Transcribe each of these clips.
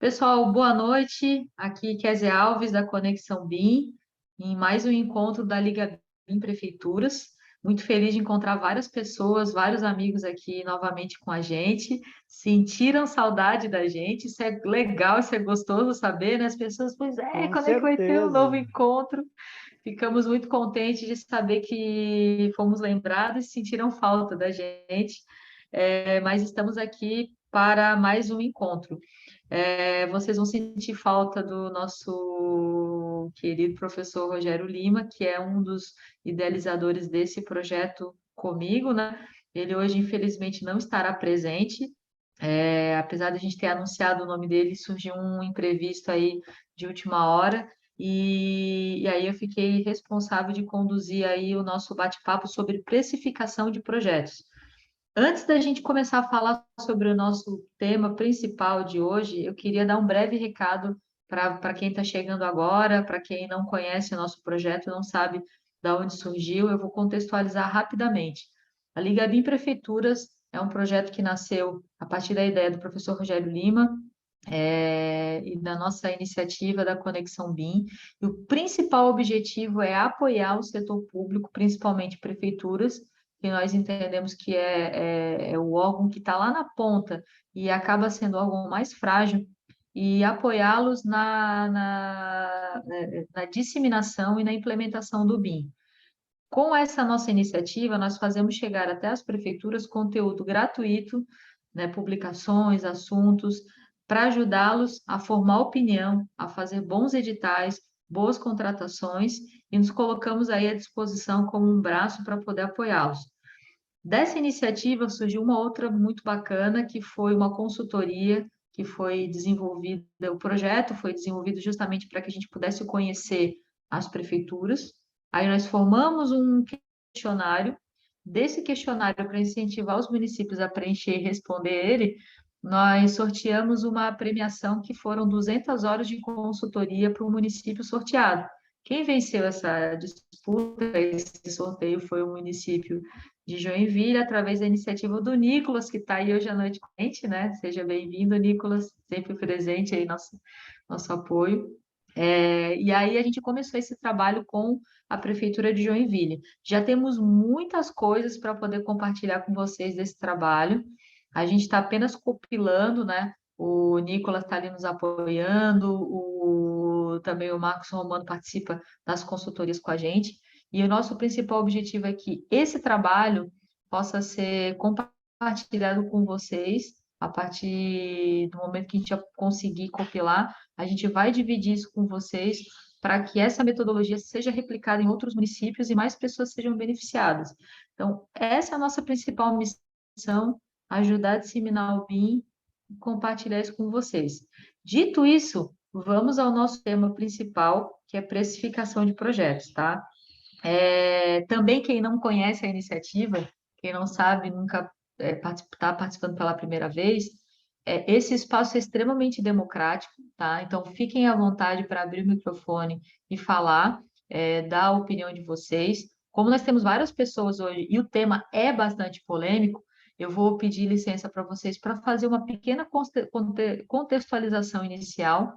Pessoal, boa noite. Aqui Kézia Alves, da Conexão BIM, em mais um encontro da Liga BIM Prefeituras. Muito feliz de encontrar várias pessoas, vários amigos aqui novamente com a gente. Sentiram saudade da gente, isso é legal, isso é gostoso saber, né? As pessoas, pois é, Com quando é que vai ter um novo certeza. encontro? Ficamos muito contentes de saber que fomos lembrados e sentiram falta da gente. Mas estamos aqui para mais um encontro. Vocês vão sentir falta do nosso querido professor Rogério Lima, que é um dos idealizadores desse projeto comigo, né? Ele hoje, infelizmente, não estará presente. Apesar de a gente ter anunciado o nome dele, surgiu um imprevisto aí de última hora, e aí eu fiquei responsável de conduzir aí o nosso bate-papo sobre precificação de projetos. Antes da gente começar a falar sobre o nosso tema principal de hoje, eu queria dar um breve recado para quem está chegando agora, para quem não conhece o nosso projeto, não sabe de onde surgiu, eu vou contextualizar rapidamente. A Liga BIM Prefeituras é um projeto que nasceu a partir da ideia do professor Rogério Lima, e da nossa iniciativa da Conexão BIM. E o principal objetivo é apoiar o setor público, principalmente prefeituras, que nós entendemos que é o órgão que está lá na ponta e acaba sendo o órgão mais frágil, e apoiá-los na disseminação e na implementação do BIM. Com essa nossa iniciativa, nós fazemos chegar até as prefeituras conteúdo gratuito, né, publicações, assuntos, para ajudá-los a formar opinião, a fazer bons editais, boas contratações, e nos colocamos aí à disposição como um braço para poder apoiá-los. Dessa iniciativa surgiu uma outra muito bacana, que foi uma consultoria que foi desenvolvida, o projeto foi desenvolvido justamente para que a gente pudesse conhecer as prefeituras. Aí nós formamos um questionário. Desse questionário, para incentivar os municípios a preencher e responder ele, nós sorteamos uma premiação que foram 200 horas de consultoria para o município sorteado. Quem venceu essa disputa, esse sorteio, foi o município de Joinville, através da iniciativa do Nicolas, que está aí hoje à noite com a gente, né? Seja bem-vindo, Nicolas, sempre presente aí, nosso apoio. E aí a gente começou esse trabalho com a Prefeitura de Joinville. Já temos muitas coisas para poder compartilhar com vocês desse trabalho. A gente está apenas compilando, né? O Nicolas está ali nos apoiando, também o Marcos Romano participa das consultorias com a gente. E o nosso principal objetivo é que esse trabalho possa ser compartilhado com vocês a partir do momento que a gente já conseguir compilar. A gente vai dividir isso com vocês para que essa metodologia seja replicada em outros municípios e mais pessoas sejam beneficiadas. Então, essa é a nossa principal missão, ajudar a disseminar o BIM e compartilhar isso com vocês. Dito isso, vamos ao nosso tema principal, que é precificação de projetos, tá? Também quem não conhece a iniciativa, quem não sabe, nunca está participando pela primeira vez, esse espaço é extremamente democrático, tá? Então fiquem à vontade para abrir o microfone e falar, dar a opinião de vocês. Como nós temos várias pessoas hoje e o tema é bastante polêmico, eu vou pedir licença para vocês para fazer uma pequena contextualização inicial,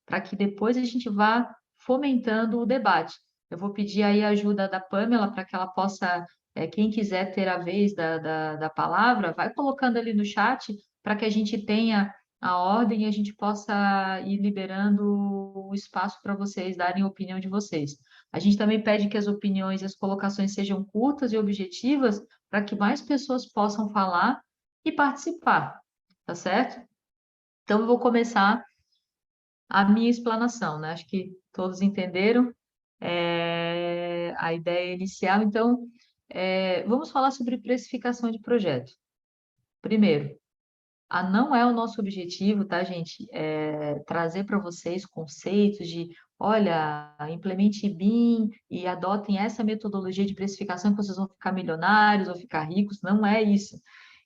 para que depois a gente vá fomentando o debate. Eu vou pedir aí a ajuda da Pamela para que ela possa, quem quiser ter a vez da palavra, vai colocando ali no chat para que a gente tenha a ordem e a gente possa ir liberando o espaço para vocês darem a opinião de vocês. A gente também pede que as opiniões e as colocações sejam curtas e objetivas para que mais pessoas possam falar e participar, tá certo? Então, eu vou começar a minha explanação, né? Acho que todos entenderam a ideia inicial. Então, vamos falar sobre precificação de projeto. Primeiro, não é o nosso objetivo, tá, gente? Trazer para vocês conceitos de, olha, implemente BIM e adotem essa metodologia de precificação que vocês vão ficar milionários ou ficar ricos. Não é isso.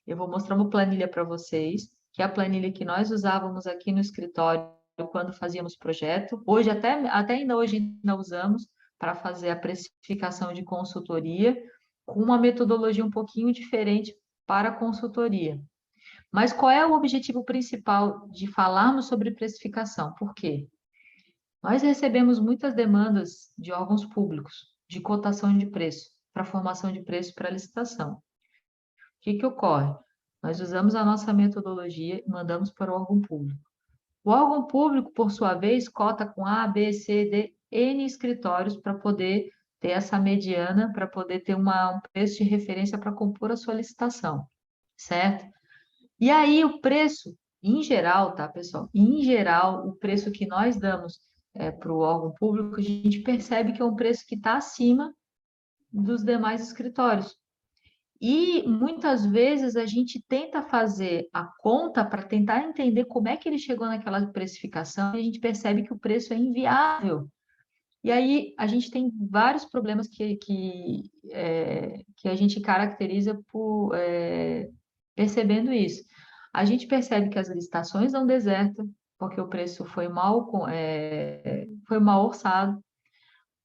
Eu vou mostrar uma planilha para vocês, que é a planilha que nós usávamos aqui no escritório quando fazíamos projeto. Hoje, até ainda hoje ainda usamos para fazer a precificação de consultoria, com uma metodologia um pouquinho diferente para a consultoria. Mas qual é o objetivo principal de falarmos sobre precificação? Por quê? Nós recebemos muitas demandas de órgãos públicos de cotação de preço, para formação de preço para licitação. O que que ocorre? Nós usamos a nossa metodologia e mandamos para o órgão público. O órgão público, por sua vez, cota com A, B, C, D, N escritórios para poder ter essa mediana, para poder ter um preço de referência para compor a sua licitação, certo? E aí o preço, em geral, tá, pessoal? Em geral, o preço que nós damos para o órgão público, a gente percebe que é um preço que está acima dos demais escritórios. E muitas vezes a gente tenta fazer a conta para tentar entender como é que ele chegou naquela precificação e a gente percebe que o preço é inviável. E aí a gente tem vários problemas que a gente caracteriza por percebendo isso. A gente percebe que as licitações dão deserta, porque o preço foi mal orçado,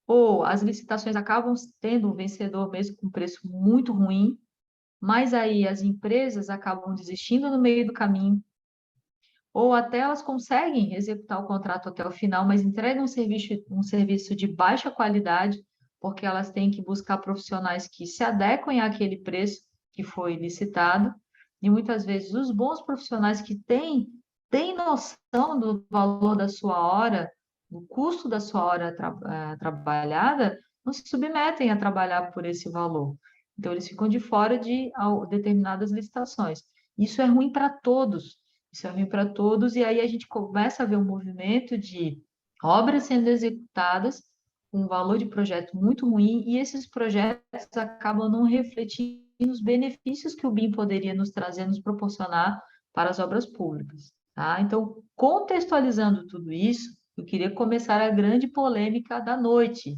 ou as licitações acabam tendo um vencedor mesmo com preço muito ruim, mas aí as empresas acabam desistindo no meio do caminho, ou até elas conseguem executar o contrato até o final, mas entregam um serviço de baixa qualidade, porque elas têm que buscar profissionais que se adequem àquele preço que foi licitado, e muitas vezes os bons profissionais que têm noção do valor da sua hora, do custo da sua hora trabalhada, não se submetem a trabalhar por esse valor. Então, eles ficam de fora de determinadas licitações. Isso é ruim para todos. Isso é ruim para todos, e aí a gente começa a ver um movimento de obras sendo executadas com um valor de projeto muito ruim, e esses projetos acabam não refletindo os benefícios que o BIM poderia nos trazer, nos proporcionar para as obras públicas. Tá? Então, contextualizando tudo isso, eu queria começar a grande polêmica da noite,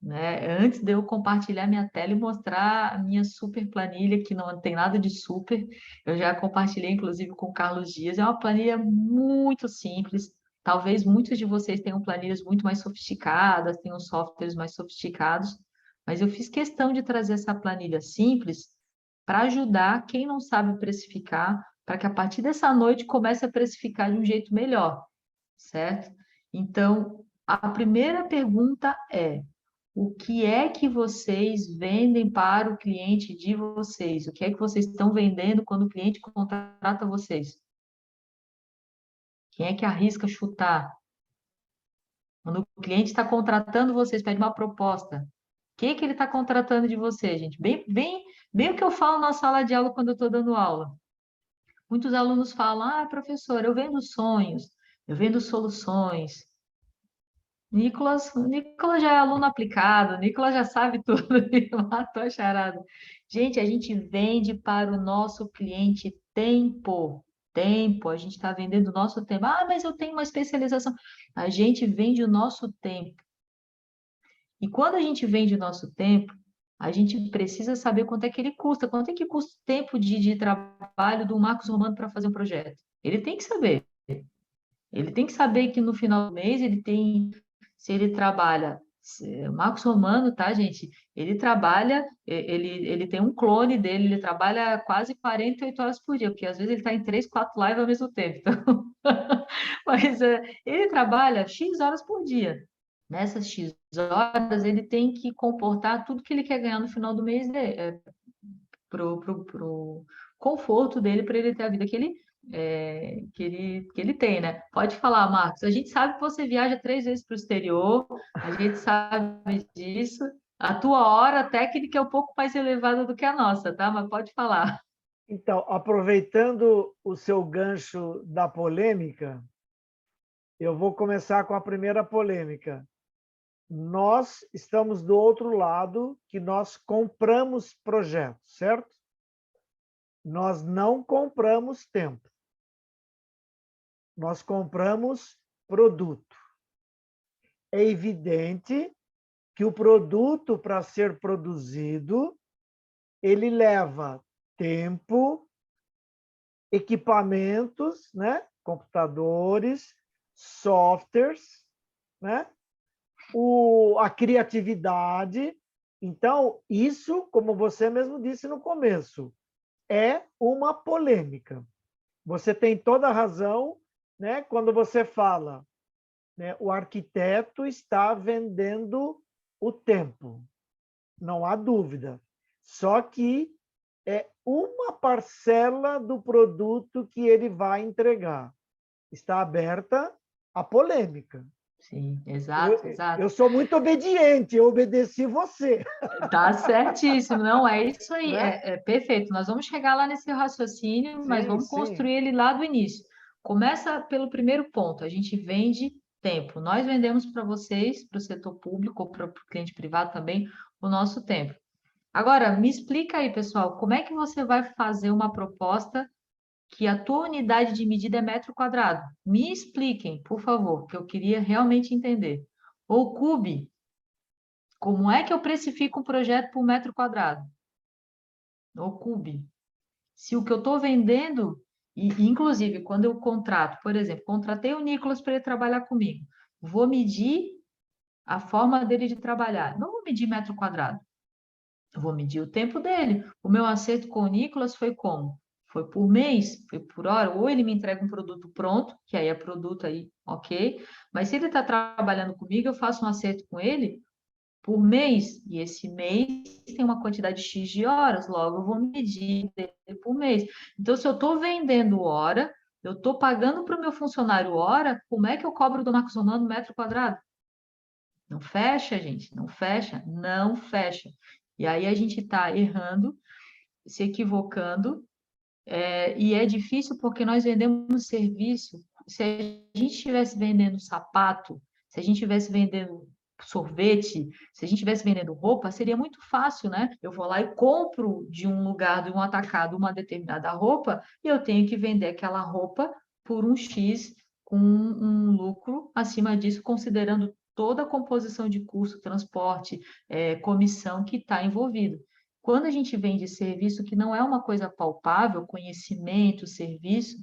né? Antes de eu compartilhar minha tela e mostrar a minha super planilha, que não tem nada de super, eu já compartilhei inclusive com o Carlos Dias, é uma planilha muito simples. Talvez muitos de vocês tenham planilhas muito mais sofisticadas, tenham softwares mais sofisticados, mas eu fiz questão de trazer essa planilha simples para ajudar quem não sabe precificar, para que a partir dessa noite comece a precificar de um jeito melhor, certo? Então, a primeira pergunta é: o que é que vocês vendem para o cliente de vocês? O que é que vocês estão vendendo quando o cliente contrata vocês? Quem é que arrisca chutar? Quando o cliente está contratando vocês, pede uma proposta. O que é que ele está contratando de você, gente? Bem o que eu falo na sala de aula quando eu estou dando aula. Muitos alunos falam: ah, professor, eu vendo sonhos, eu vendo soluções. Nicolas já é aluno aplicado, Nicolas já sabe tudo, ele matou a charada. Gente, a gente vende para o nosso cliente tempo. Tempo, a gente está vendendo o nosso tempo. Ah, mas eu tenho uma especialização. A gente vende o nosso tempo. E quando a gente vende o nosso tempo, a gente precisa saber quanto é que ele custa, quanto é que custa o tempo de trabalho do Marcos Romano para fazer um projeto. Ele tem que saber. Ele tem que saber que no final do mês ele tem, se ele trabalha, o Marcos Romano, tá, gente? Ele trabalha, ele tem um clone dele, ele trabalha quase 48 horas por dia, porque às vezes ele está em 3, 4 lives ao mesmo tempo. Então, mas ele trabalha X horas por dia. Nessas X horas, ele tem que comportar tudo que ele quer ganhar no final do mês pro conforto dele, para ele ter a vida que ele tem, né? Pode falar, Marcos. A gente sabe que você viaja 3 vezes para o exterior, a gente sabe disso. A tua hora técnica é um pouco mais elevada do que a nossa, tá? Mas pode falar. Então, aproveitando o seu gancho da polêmica, eu vou começar com a primeira polêmica. Nós estamos do outro lado, que nós compramos projetos, certo? Nós não compramos tempo. Nós compramos produto. É evidente que o produto, para ser produzido, ele leva tempo, equipamentos, né? Computadores, softwares, né? A criatividade. Então, isso, como você mesmo disse no começo, é uma polêmica. Você tem toda a razão, né, quando você fala, né, o arquiteto está vendendo o tempo, não há dúvida. Só que é uma parcela do produto que ele vai entregar. Está aberta a polêmica. Sim, Eu, exato, eu exato. sou muito obediente, eu obedeci você, Tá certíssimo, não, é isso aí, né? é perfeito. Nós vamos chegar lá nesse raciocínio, mas Sim, vamos sim. construir ele lá do início. Começa pelo primeiro ponto, a gente vende tempo. Nós vendemos para vocês, para o setor público ou para o cliente privado também, o nosso tempo. Agora, me explica aí, pessoal, como é que você vai fazer uma proposta que a tua unidade de medida é metro quadrado? Me expliquem, por favor, que eu queria realmente entender. Ou cube, como é que eu precifico um projeto por metro quadrado? Ou cube. Se o que eu estou vendendo, e inclusive quando eu contrato, por exemplo, contratei o Nicolas para ele trabalhar comigo, vou medir a forma dele de trabalhar. Não vou medir metro quadrado. Eu vou medir o tempo dele. O meu acerto com o Nicolas foi como? Foi por mês, foi por hora, ou ele me entrega um produto pronto, que aí é produto aí, ok. Mas se ele está trabalhando comigo, eu faço um acerto com ele por mês, e esse mês tem uma quantidade X de horas, logo eu vou medir dele por mês. Então, se eu estou vendendo hora, eu estou pagando para o meu funcionário hora, como é que eu cobro do Marcos Romano metro quadrado? Não fecha, gente, não fecha, não fecha. E aí a gente está errando, se equivocando, e é difícil porque nós vendemos serviço. Se a gente estivesse vendendo sapato, se a gente estivesse vendendo sorvete, se a gente estivesse vendendo roupa, seria muito fácil, né? Eu vou lá e compro de um lugar, de um atacado, uma determinada roupa, e eu tenho que vender aquela roupa por um X, com um lucro acima disso, considerando toda a composição de custo, transporte, comissão que está envolvido. Quando a gente vende serviço que não é uma coisa palpável, conhecimento, serviço,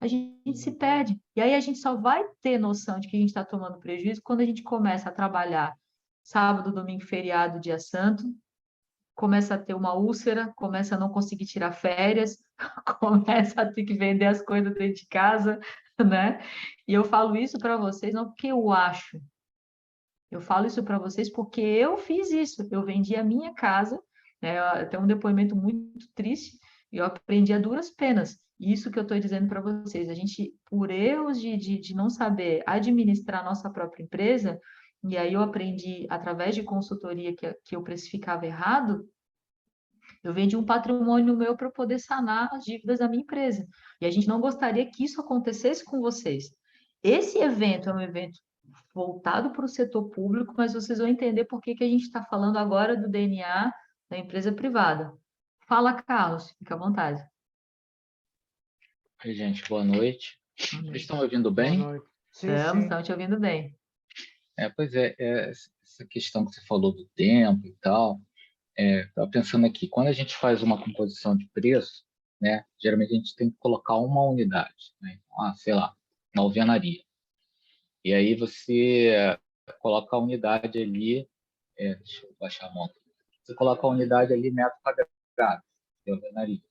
a gente se perde. E aí a gente só vai ter noção de que a gente está tomando prejuízo quando a gente começa a trabalhar sábado, domingo, feriado, dia santo, começa a ter uma úlcera, começa a não conseguir tirar férias, começa a ter que vender as coisas dentro de casa, né? E eu falo isso para vocês não porque eu acho, eu falo isso para vocês porque eu fiz isso. Eu vendi a minha casa, né? Até um depoimento muito triste, e eu aprendi a duras penas. Isso que eu estou dizendo para vocês. A gente, por erros de não saber administrar a nossa própria empresa, e aí eu aprendi através de consultoria que eu precificava errado, eu vendi um patrimônio meu para poder sanar as dívidas da minha empresa. E a gente não gostaria que isso acontecesse com vocês. Esse evento é um evento voltado para o setor público, mas vocês vão entender por que que a gente está falando agora do DNA da empresa privada. Fala, Carlos, fica à vontade. Oi, gente, boa noite. Boa Vocês noite. estão me ouvindo Boa bem? noite. Sim, Estamos, sim. estamos te ouvindo bem. Pois essa questão que você falou do tempo e tal, estava pensando aqui, quando a gente faz uma composição de preço, né, geralmente a gente tem que colocar uma unidade, né, então, sei lá, uma alvenaria. E aí você coloca a unidade ali, deixa eu baixar a mão, você coloca a unidade ali metro quadrado de alvenaria.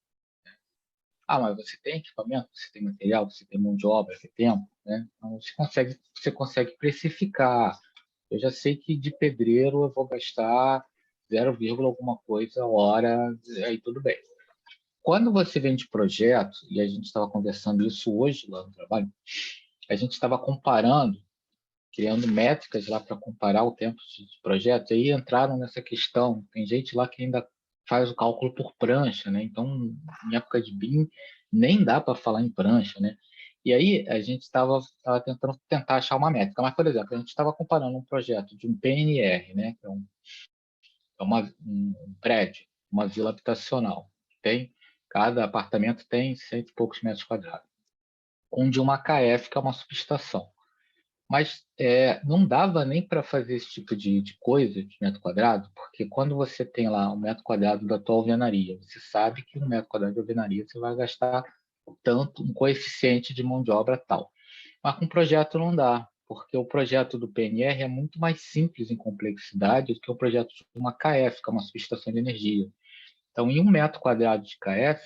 Ah, mas você tem equipamento, você tem material, você tem mão de obra, você tem tempo, né? Então você consegue precificar. Eu já sei que de pedreiro eu vou gastar 0, alguma coisa hora, aí tudo bem. Quando você vende projeto, e a gente estava conversando isso hoje lá no trabalho, a gente estava comparando, criando métricas lá para comparar o tempo de projeto, e aí entraram nessa questão. Tem gente lá que ainda faz o cálculo por prancha, né? Então, em época de BIM, nem dá para falar em prancha, né? E aí a gente estava tentando achar uma métrica. Mas, por exemplo, a gente estava comparando um projeto de um PNR, né? Que um prédio, uma vila habitacional. Cada apartamento tem 100 e poucos metros quadrados. Com de uma KF, que é uma subestação. Mas não dava nem para fazer esse tipo de coisa, de metro quadrado, porque quando você tem lá um metro quadrado da tua alvenaria, você sabe que um metro quadrado de alvenaria você vai gastar tanto, um coeficiente de mão de obra tal. Mas com projeto não dá, porque o projeto do PNR é muito mais simples em complexidade do que o projeto de uma KF, que é uma subestação de energia. Então, em um metro quadrado de KF,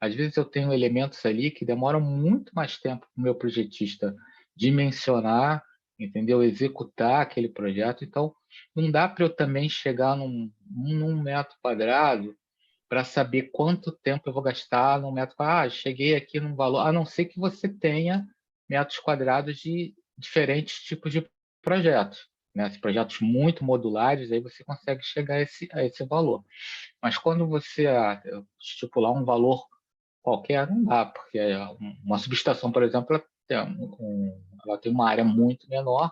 Às vezes eu tenho elementos ali que demoram muito mais tempo para o meu projetista dimensionar, entendeu? Executar aquele projeto. Então, não dá para eu também chegar num metro quadrado para saber quanto tempo eu vou gastar num metro quadrado. Ah, cheguei aqui num valor, a não ser que você tenha metros quadrados de diferentes tipos de projetos, né? Projetos muito modulares, aí você consegue chegar a esse valor. Mas quando você estipular um valor qualquer, não dá, porque uma subestação, por exemplo, ela tem uma área muito menor,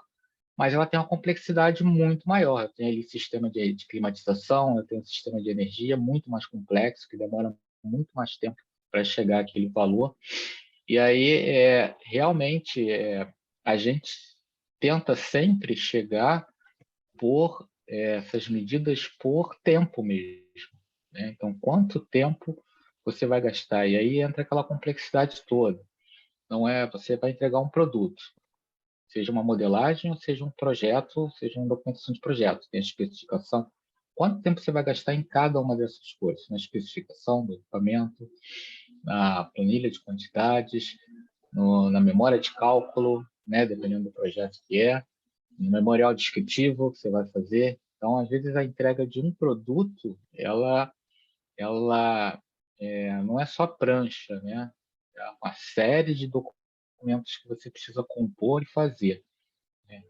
mas ela tem uma complexidade muito maior. Eu tenho ali sistema de climatização, eu tenho um sistema de energia muito mais complexo, que demora muito mais tempo para chegar àquele valor. E aí, realmente, a gente tenta sempre chegar por essas medidas por tempo mesmo, né? Então, quanto tempo você vai gastar? E aí entra aquela complexidade toda. Não é, você vai entregar um produto, seja uma modelagem, ou seja um projeto, seja uma documentação de projeto, tem a especificação. Quanto tempo você vai gastar em cada uma dessas coisas? Na especificação do equipamento, na planilha de quantidades, na memória de cálculo, né, dependendo do projeto que é, no memorial descritivo que você vai fazer. Então, às vezes, a entrega de um produto, ela não é só prancha, né? É uma série de documentos que você precisa compor e fazer.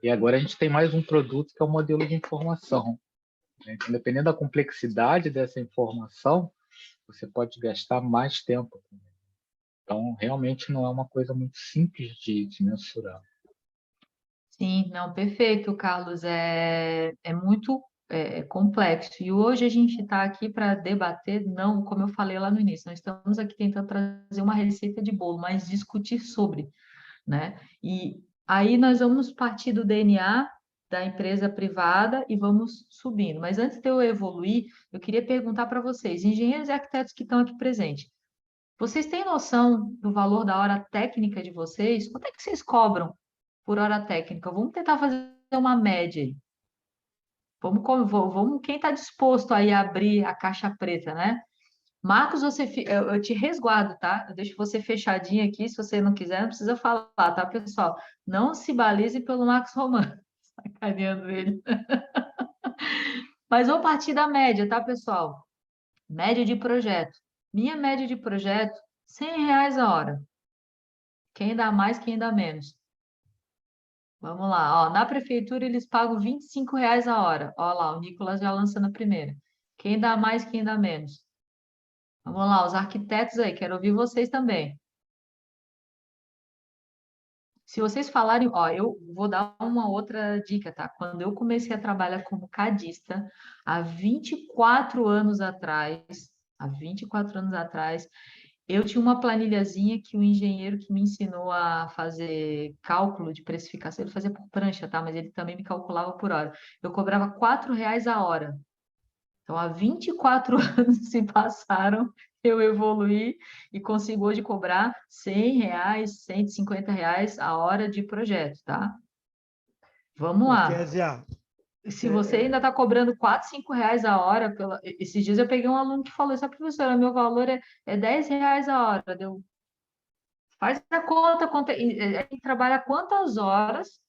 E agora a gente tem mais um produto que é o modelo de informação, né? Então, dependendo da complexidade dessa informação, você pode gastar mais tempo. Então, realmente não é uma coisa muito simples de mensurar. Sim, não, perfeito, Carlos. É muito complexo. E hoje a gente está aqui para debater, não, como eu falei lá no início, nós estamos aqui tentando trazer uma receita de bolo, mas discutir sobre, né? E aí nós vamos partir do DNA da empresa privada e vamos subindo. Mas antes de eu evoluir, eu queria perguntar para vocês, engenheiros e arquitetos que estão aqui presentes, vocês têm noção do valor da hora técnica de vocês? Quanto é que vocês cobram por hora técnica? Vamos tentar fazer uma média aí. Vamos, quem está disposto aí a abrir a caixa preta, né? Marcos, eu te resguardo, tá? Eu deixo você fechadinho aqui. Se você não quiser, não precisa falar, tá, pessoal? Não se balize pelo Marcos Romano. Sacaneando ele. Mas vou partir da média, tá, pessoal? Média de projeto. Minha média de projeto, R$ 100 a hora. Quem dá mais, quem dá menos. Vamos lá, ó, na prefeitura eles pagam R$ 25 a hora. Ó lá, o Nicolas já lança na primeira. Quem dá mais, quem dá menos? Vamos lá, os arquitetos aí, quero ouvir vocês também. Se vocês falarem, ó, eu vou dar uma outra dica, tá? Quando eu comecei a trabalhar como cadista, há 24 anos atrás, eu tinha uma planilhazinha que o engenheiro que me ensinou a fazer cálculo de precificação, ele fazia por prancha, tá? Mas ele também me calculava por hora. Eu cobrava R$ 4 a hora. Então, há 24 anos se passaram, eu evoluí e consigo hoje cobrar R$ 100, R$ 150 a hora de projeto, tá? Vamos Ô, lá. Kézia, Se você é, ainda está cobrando R$ 4, R$ 5 a hora, esses dias eu peguei um aluno que falou, essa professora, meu valor é R$ 10 a hora. Faz a conta, trabalha quantas horas,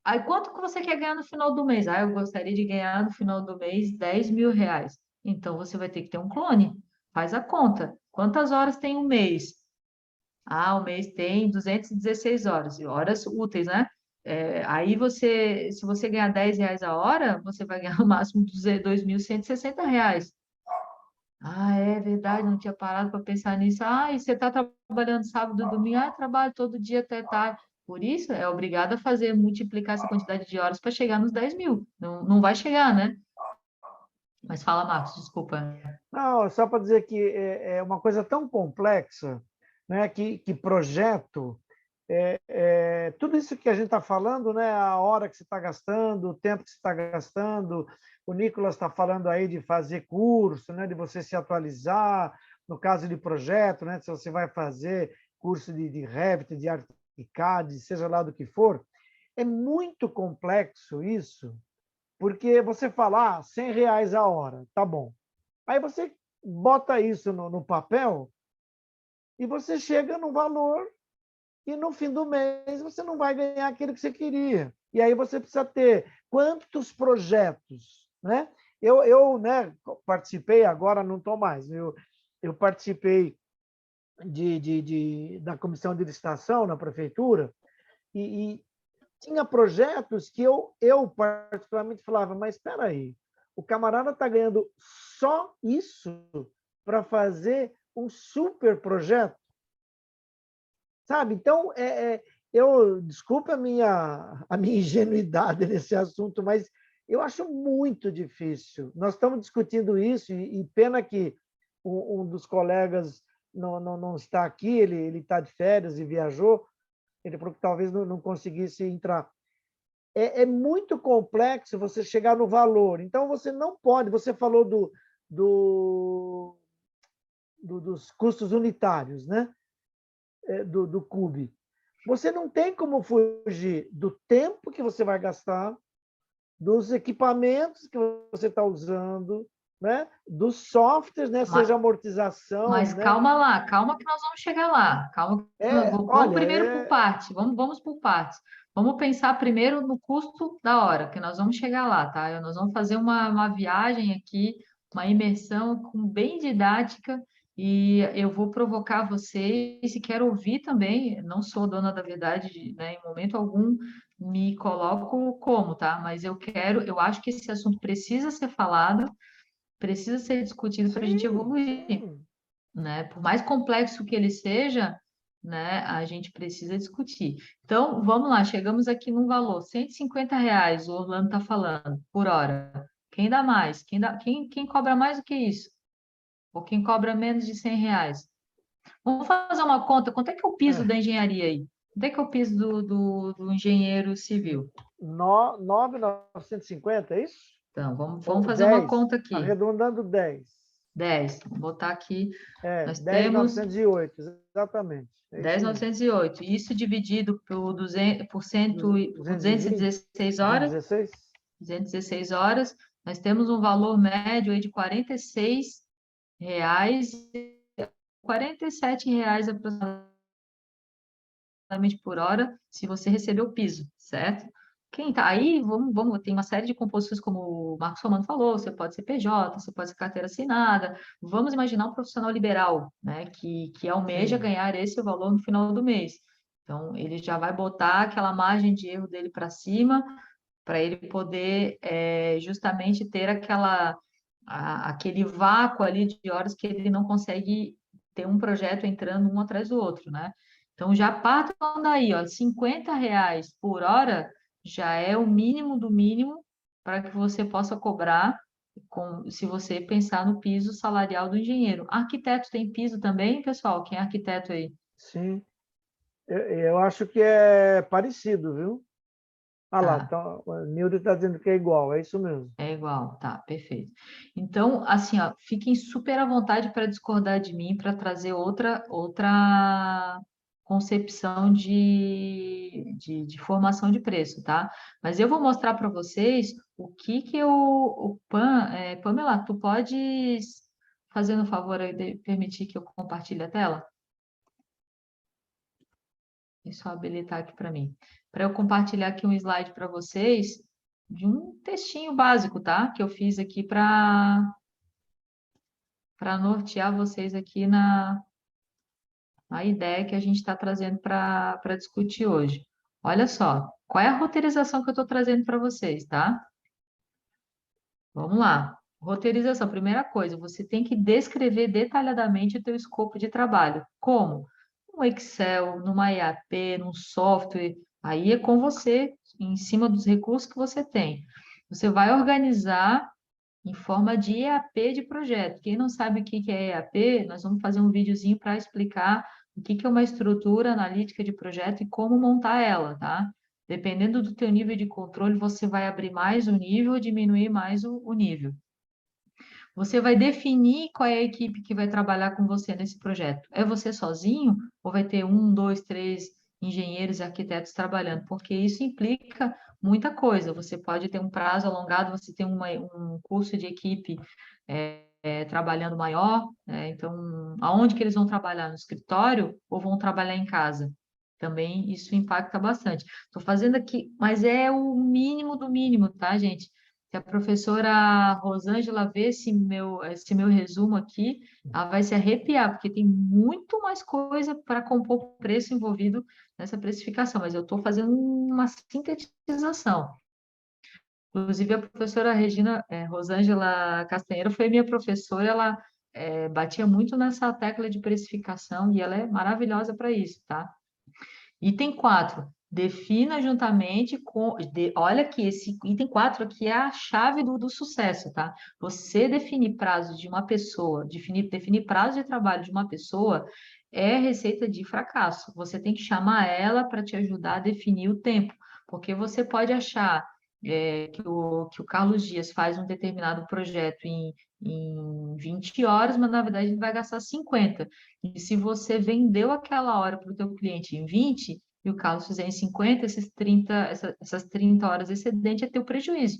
aí quanto que você quer ganhar no final do mês? Ah, eu gostaria de ganhar no final do mês R$ 10.000. Então, você vai ter que ter um clone. Faz a conta. Quantas horas tem um mês? Ah, o mês tem 216 horas, e horas úteis, né? Aí se você ganhar R$ 10 a hora, você vai ganhar no máximo R$ 2.160. Ah, é verdade, não tinha parado para pensar nisso. Ah, e você está trabalhando sábado e domingo? Ah, trabalho todo dia até tarde. Por isso, é obrigado a fazer, multiplicar essa quantidade de horas para chegar nos 10.000. Não, não vai chegar, né? Mas fala, Marcos, desculpa. não, só para dizer que é uma coisa tão complexa, né, que projeto, tudo isso que a gente está falando, né, a hora que você está gastando, o tempo que você está gastando, o Nicolas está falando aí de fazer curso, né, de você se atualizar, no caso de projeto, né, se você vai fazer curso de Revit, de ArchiCAD, seja lá do que for, é muito complexo isso, porque você fala, R$ 100 a hora, tá bom. Aí você bota isso no papel, e você chega no valor e no fim do mês você não vai ganhar aquilo que você queria. E aí você precisa ter quantos projetos, né? Eu participei, agora não estou mais, eu participei da comissão de licitação na prefeitura e tinha projetos que eu particularmente falava, mas espera aí, o camarada está ganhando só isso para fazer um super projeto, sabe? Então, desculpa a minha ingenuidade nesse assunto, mas eu acho muito difícil. Nós estamos discutindo isso e pena que um dos colegas não está aqui, ele está de férias e viajou, ele falou que talvez não conseguisse entrar. É muito complexo você chegar no valor. Então, você não pode... Você falou dos custos unitários, né? Do CUB. Você não tem como fugir do tempo que você vai gastar, dos equipamentos que você está usando, né? Dos softwares, né? Seja amortização. Mas né? calma lá, calma que nós vamos chegar lá. Calma, vamos primeiro por partes. Vamos por partes. Vamos pensar primeiro no custo da hora, que nós vamos chegar lá, tá? Nós vamos fazer uma viagem aqui, uma imersão bem didática, e eu vou provocar vocês e quero ouvir também. Não sou dona da verdade, né? Em momento algum me coloco como, tá? Mas eu acho que esse assunto precisa ser falado, precisa ser discutido para a gente evoluir. Sim. Né? Por mais complexo que ele seja, né, a gente precisa discutir. Então, vamos lá, chegamos aqui num valor, R$ 150, o Orlando está falando, por hora. Quem dá mais? Quem cobra mais do que isso? Ou quem cobra menos de R$ 100? Vamos fazer uma conta, quanto é que é o piso da engenharia aí? Quanto é que é o piso do engenheiro civil? 9.950, é isso? Então, vamos Ou fazer uma 10, conta aqui. arredondando 10. 10, vou botar aqui. Nós 10.908, exatamente. 10.908. Isso dividido por 216 horas. 216 horas. Nós temos um valor médio aí de R$ 47 aproximadamente por hora, se você receber o piso, certo? Quem tá aí, tem uma série de composições, como o Marcos Romano falou, você pode ser PJ, você pode ser carteira assinada. Vamos imaginar um profissional liberal, né, que almeja ganhar esse valor no final do mês. Então, ele já vai botar aquela margem de erro dele para cima, para ele poder justamente ter aquele vácuo ali de horas que ele não consegue ter um projeto entrando um atrás do outro, né? Então, já partam daí, ó, R$ 50 por hora já é o mínimo do mínimo para que você possa cobrar se você pensar no piso salarial do engenheiro. Arquiteto tem piso também, pessoal? Quem é arquiteto aí? Sim, eu acho que é parecido, viu? Lá, Tá. então, o Nildo está dizendo que é igual, é isso mesmo. É igual, tá, perfeito. Então, assim, ó, fiquem super à vontade para discordar de mim, para trazer outra concepção de formação de preço, tá? Mas eu vou mostrar para vocês Pamela, tu podes, fazendo o favor aí de permitir que eu compartilhe a tela? Deixa eu habilitar aqui para mim. Para eu compartilhar aqui um slide para vocês de um textinho básico, tá? Que eu fiz aqui para nortear vocês aqui na ideia que a gente está trazendo para discutir hoje. Olha só, qual é a roteirização que eu estou trazendo para vocês, tá? Vamos lá. Roteirização, primeira coisa, você tem que descrever detalhadamente o teu escopo de trabalho. Como? No Excel, numa EAP, num software, aí é com você, em cima dos recursos que você tem. Você vai organizar em forma de EAP de projeto. Quem não sabe o que é EAP, nós vamos fazer um videozinho para explicar o que é uma estrutura analítica de projeto e como montar ela, tá? Dependendo do teu nível de controle, você vai abrir mais o nível ou diminuir mais o nível. Você vai definir qual é a equipe que vai trabalhar com você nesse projeto. É você sozinho ou vai ter 1, 2, 3 engenheiros e arquitetos trabalhando? Porque isso implica muita coisa. Você pode ter um prazo alongado, você tem um curso de equipe trabalhando maior, né? Então, aonde que eles vão trabalhar? No escritório ou vão trabalhar em casa? Também isso impacta bastante. Estou fazendo aqui, mas é o mínimo do mínimo, tá, gente? Se a professora Rosângela ver esse meu resumo aqui, ela vai se arrepiar, porque tem muito mais coisa para compor o preço envolvido nessa precificação, mas eu estou fazendo uma sintetização. Inclusive, a professora Regina Rosângela Castanheira foi minha professora, ela batia muito nessa tecla de precificação e ela é maravilhosa para isso, tá? Item 4, defina juntamente com. Olha aqui, esse item 4 aqui é a chave do sucesso, tá? Você definir prazo de uma pessoa, definir prazo de trabalho de uma pessoa é receita de fracasso. Você tem que chamar ela para te ajudar a definir o tempo, porque você pode achar que o Carlos Dias faz um determinado projeto em 20 horas, mas na verdade ele vai gastar 50. E se você vendeu aquela hora para o teu cliente em 20 e o Carlos fizer em 50, essas 30 horas excedente é teu prejuízo.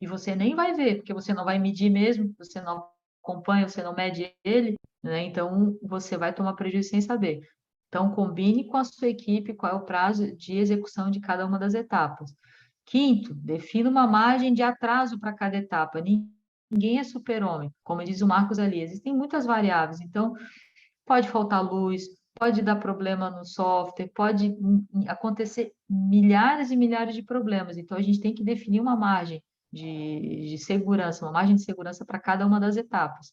E você nem vai ver, porque você não vai medir mesmo, você não acompanha, você não mede ele, né? Então você vai tomar prejuízo sem saber. Então, combine com a sua equipe qual é o prazo de execução de cada uma das etapas. Quinto, defina uma margem de atraso para cada etapa. Ninguém é super-homem, como diz o Marcos ali, existem muitas variáveis. Então, pode faltar luz, pode dar problema no software, pode acontecer milhares e milhares de problemas. Então, a gente tem que definir uma margem de segurança, uma margem de segurança para cada uma das etapas.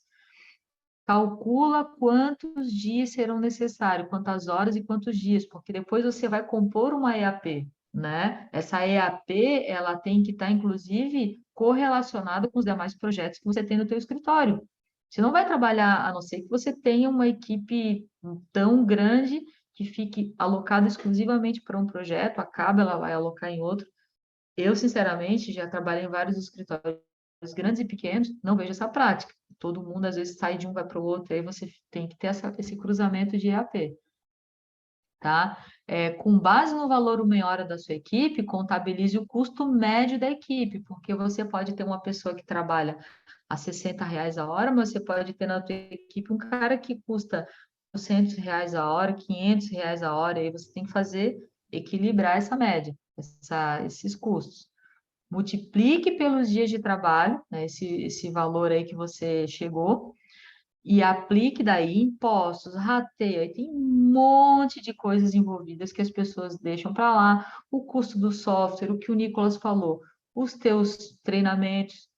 Calcula quantos dias serão necessários, quantas horas e quantos dias, porque depois você vai compor uma EAP, né? Essa EAP, ela tem que estar, inclusive, correlacionada com os demais projetos que você tem no teu escritório. Você não vai trabalhar, a não ser que você tenha uma equipe tão grande que fique alocada exclusivamente para um projeto, acaba, ela vai alocar em outro. Eu, sinceramente, já trabalhei em vários escritórios grandes e pequenos, não vejo essa prática. Todo mundo, às vezes, sai de um, vai para o outro, aí você tem que ter esse cruzamento de EAP, tá? Com base no valor meia-hora da sua equipe, contabilize o custo médio da equipe, porque você pode ter uma pessoa que trabalha a R$ 60 a hora, mas você pode ter na sua equipe um cara que custa R$ 200 a hora, R$ 500 a hora, e aí você tem que equilibrar essa média, esses custos. Multiplique pelos dias de trabalho, né, esse valor aí que você chegou, e aplique daí impostos, rateio, aí tem um monte de coisas envolvidas que as pessoas deixam para lá, o custo do software, o que o Nicolas falou, os teus treinamentos.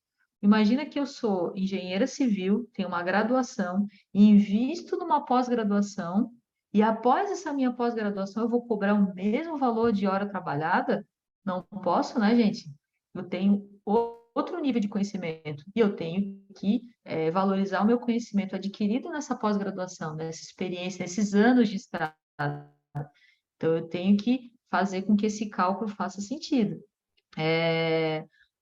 Imagina que eu sou engenheira civil, tenho uma graduação, invisto numa pós-graduação, e após essa minha pós-graduação eu vou cobrar o mesmo valor de hora trabalhada? Não posso, né, gente? Eu tenho outro nível de conhecimento e eu tenho que valorizar o meu conhecimento adquirido nessa pós-graduação, nessa experiência, nesses anos de estrada. Então, eu tenho que fazer com que esse cálculo faça sentido.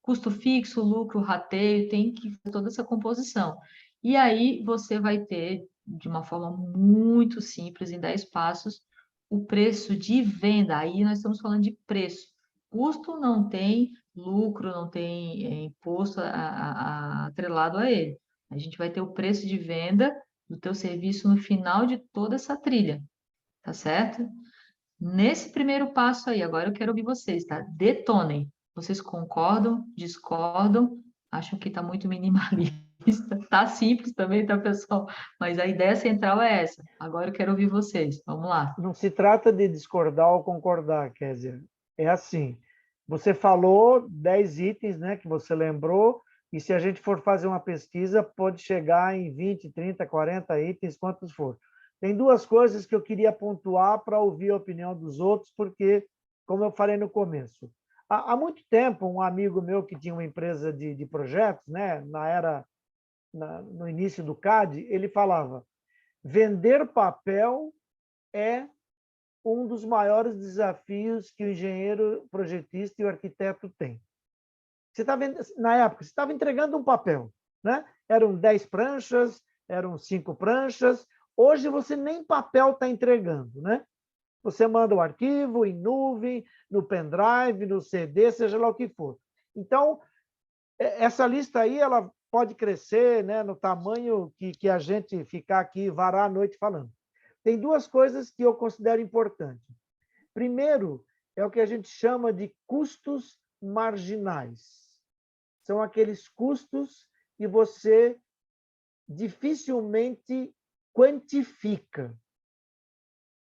Custo fixo, lucro, rateio, tem que fazer toda essa composição. E aí você vai ter, de uma forma muito simples, em 10 passos, o preço de venda. Aí nós estamos falando de preço. Custo não tem lucro, não tem imposto atrelado a ele. A gente vai ter o preço de venda do teu serviço no final de toda essa trilha, tá certo? Nesse primeiro passo aí, agora eu quero ouvir vocês, tá? Detonem. Vocês concordam, discordam? Acham que está muito minimalista? Tá simples também, tá, pessoal? Mas a ideia central é essa. Agora eu quero ouvir vocês. Vamos lá. Não se trata de discordar ou concordar, Kézia. É assim, você falou 10 itens, né, que você lembrou, e se a gente for fazer uma pesquisa, pode chegar em 20, 30, 40 itens, quantos for. Tem duas coisas que eu queria pontuar para ouvir a opinião dos outros, porque, como eu falei no começo, há muito tempo, um amigo meu que tinha uma empresa de projetos, né, no início do CAD, ele falava: vender papel é um dos maiores desafios que o engenheiro projetista e o arquiteto têm. Você tá vendo, na época, você estava entregando um papel, né? Eram 10 pranchas, eram 5 pranchas. Hoje você nem papel está entregando, né? Você manda o arquivo em nuvem, no pendrive, no CD, seja lá o que for. Então, essa lista aí, ela pode crescer, né, no tamanho que a gente ficar aqui, varar a noite falando. Tem duas coisas que eu considero importantes. Primeiro, é o que a gente chama de custos marginais. São aqueles custos que você dificilmente quantifica,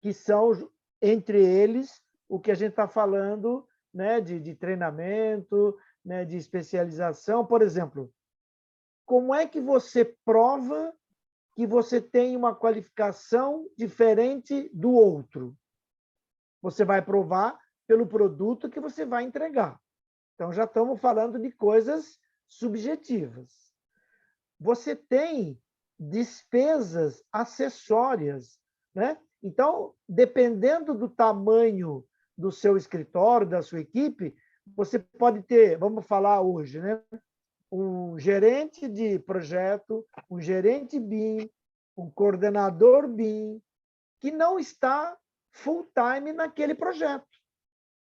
que são, entre eles, o que a gente está falando, né, de treinamento, né, de especialização. Por exemplo, como é que você prova que você tem uma qualificação diferente do outro? Você vai provar pelo produto que você vai entregar. Então, já estamos falando de coisas subjetivas. Você tem despesas acessórias, né? Então, dependendo do tamanho do seu escritório, da sua equipe, você pode ter, vamos falar hoje, né? Um gerente de projeto, um gerente BIM, um coordenador BIM, que não está full-time naquele projeto.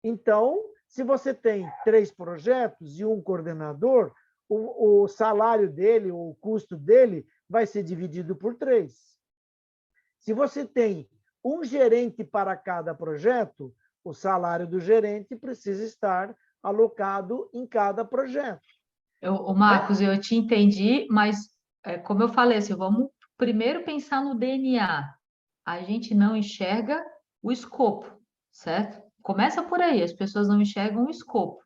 Então, se você tem 3 projetos e um coordenador, o salário dele, o custo dele, vai ser dividido por 3. Se você tem um gerente para cada projeto, o salário do gerente precisa estar alocado em cada projeto. Marcos, eu te entendi, mas como eu falei, assim, vamos primeiro pensar no DNA. A gente não enxerga o escopo, certo? Começa por aí, as pessoas não enxergam o escopo.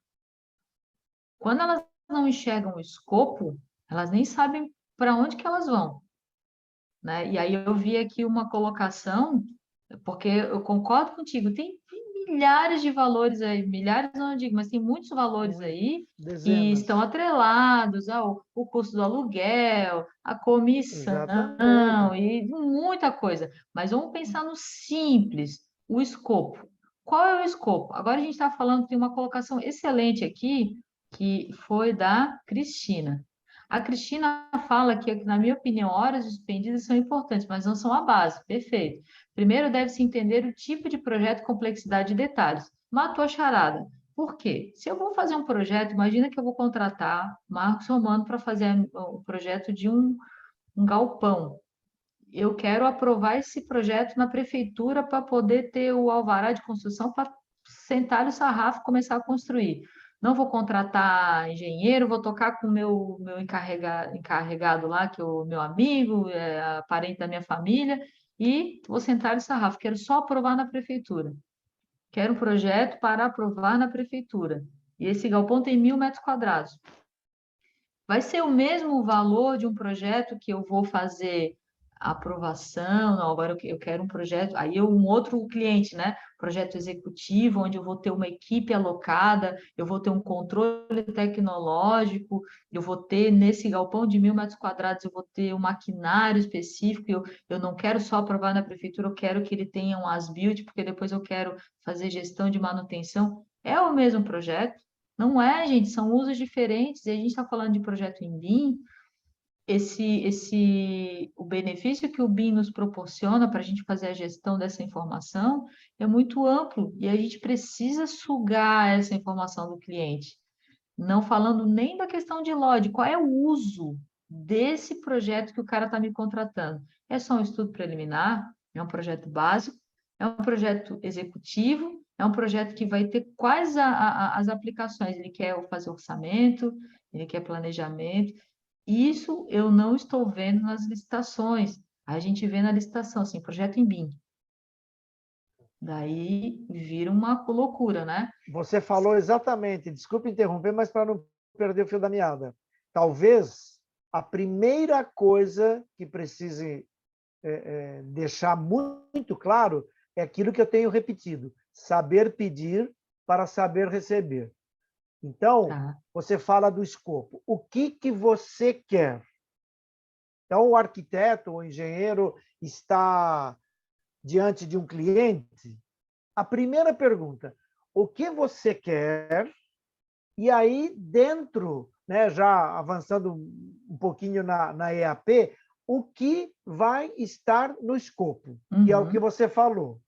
Quando elas não enxergam o escopo, elas nem sabem para onde que elas vão, né? E aí eu vi aqui uma colocação, porque eu concordo contigo, tem milhares de valores aí, milhares não digo, mas tem muitos valores aí que Dezenas. estão atrelados ao o custo do aluguel, a comissão Exatamente. e muita coisa. Mas vamos pensar no simples, o escopo. Qual é o escopo? Agora a gente está falando, tem uma colocação excelente aqui, que foi da Cristina. A Cristina fala que, na minha opinião, horas dispendidas são importantes, mas não são a base. Perfeito. Primeiro deve-se entender o tipo de projeto, complexidade e detalhes. Matou a charada. Por quê? Se eu vou fazer um projeto, imagina que eu vou contratar Marcos Romano para fazer o projeto de um galpão. Eu quero aprovar esse projeto na prefeitura para poder ter o alvará de construção para sentar o sarrafo e começar a construir. Não vou contratar engenheiro, vou tocar com o meu encarregado lá, que é o meu amigo, é parente da minha família, e vou sentar o sarrafo. Quero só aprovar na prefeitura. Quero um projeto para aprovar na prefeitura. E esse galpão tem 1.000 metros quadrados. Vai ser o mesmo valor de um projeto que eu vou fazer a aprovação, não, agora eu quero um projeto, aí um outro cliente, né? Projeto executivo, onde eu vou ter uma equipe alocada, eu vou ter um controle tecnológico, eu vou ter nesse galpão de 1.000 metros quadrados, eu vou ter um maquinário específico, eu não quero só aprovar na prefeitura, eu quero que ele tenha um as-built, porque depois eu quero fazer gestão de manutenção. É o mesmo projeto, não é, gente, são usos diferentes. E a gente está falando de projeto em BIM, o benefício que o BIM nos proporciona para a gente fazer a gestão dessa informação é muito amplo e a gente precisa sugar essa informação do cliente. Não falando nem da questão de LOD, qual é o uso desse projeto que o cara está me contratando? É só um estudo preliminar? É um projeto básico? É um projeto executivo? É um projeto que vai ter quais as aplicações? Ele quer fazer orçamento? Ele quer planejamento? Isso eu não estou vendo nas licitações. A gente vê na licitação, assim, projeto em BIM. Daí vira uma loucura, né? Você falou exatamente, desculpe interromper, mas para não perder o fio da meada. Talvez a primeira coisa que precise deixar muito claro é aquilo que eu tenho repetido: saber pedir para saber receber. Então, Tá. você fala do escopo. O que você quer? Então, o arquiteto, o engenheiro está diante de um cliente. A primeira pergunta: o que você quer? E aí, dentro, né, já avançando um pouquinho na EAP, o que vai estar no escopo, que é o que você falou.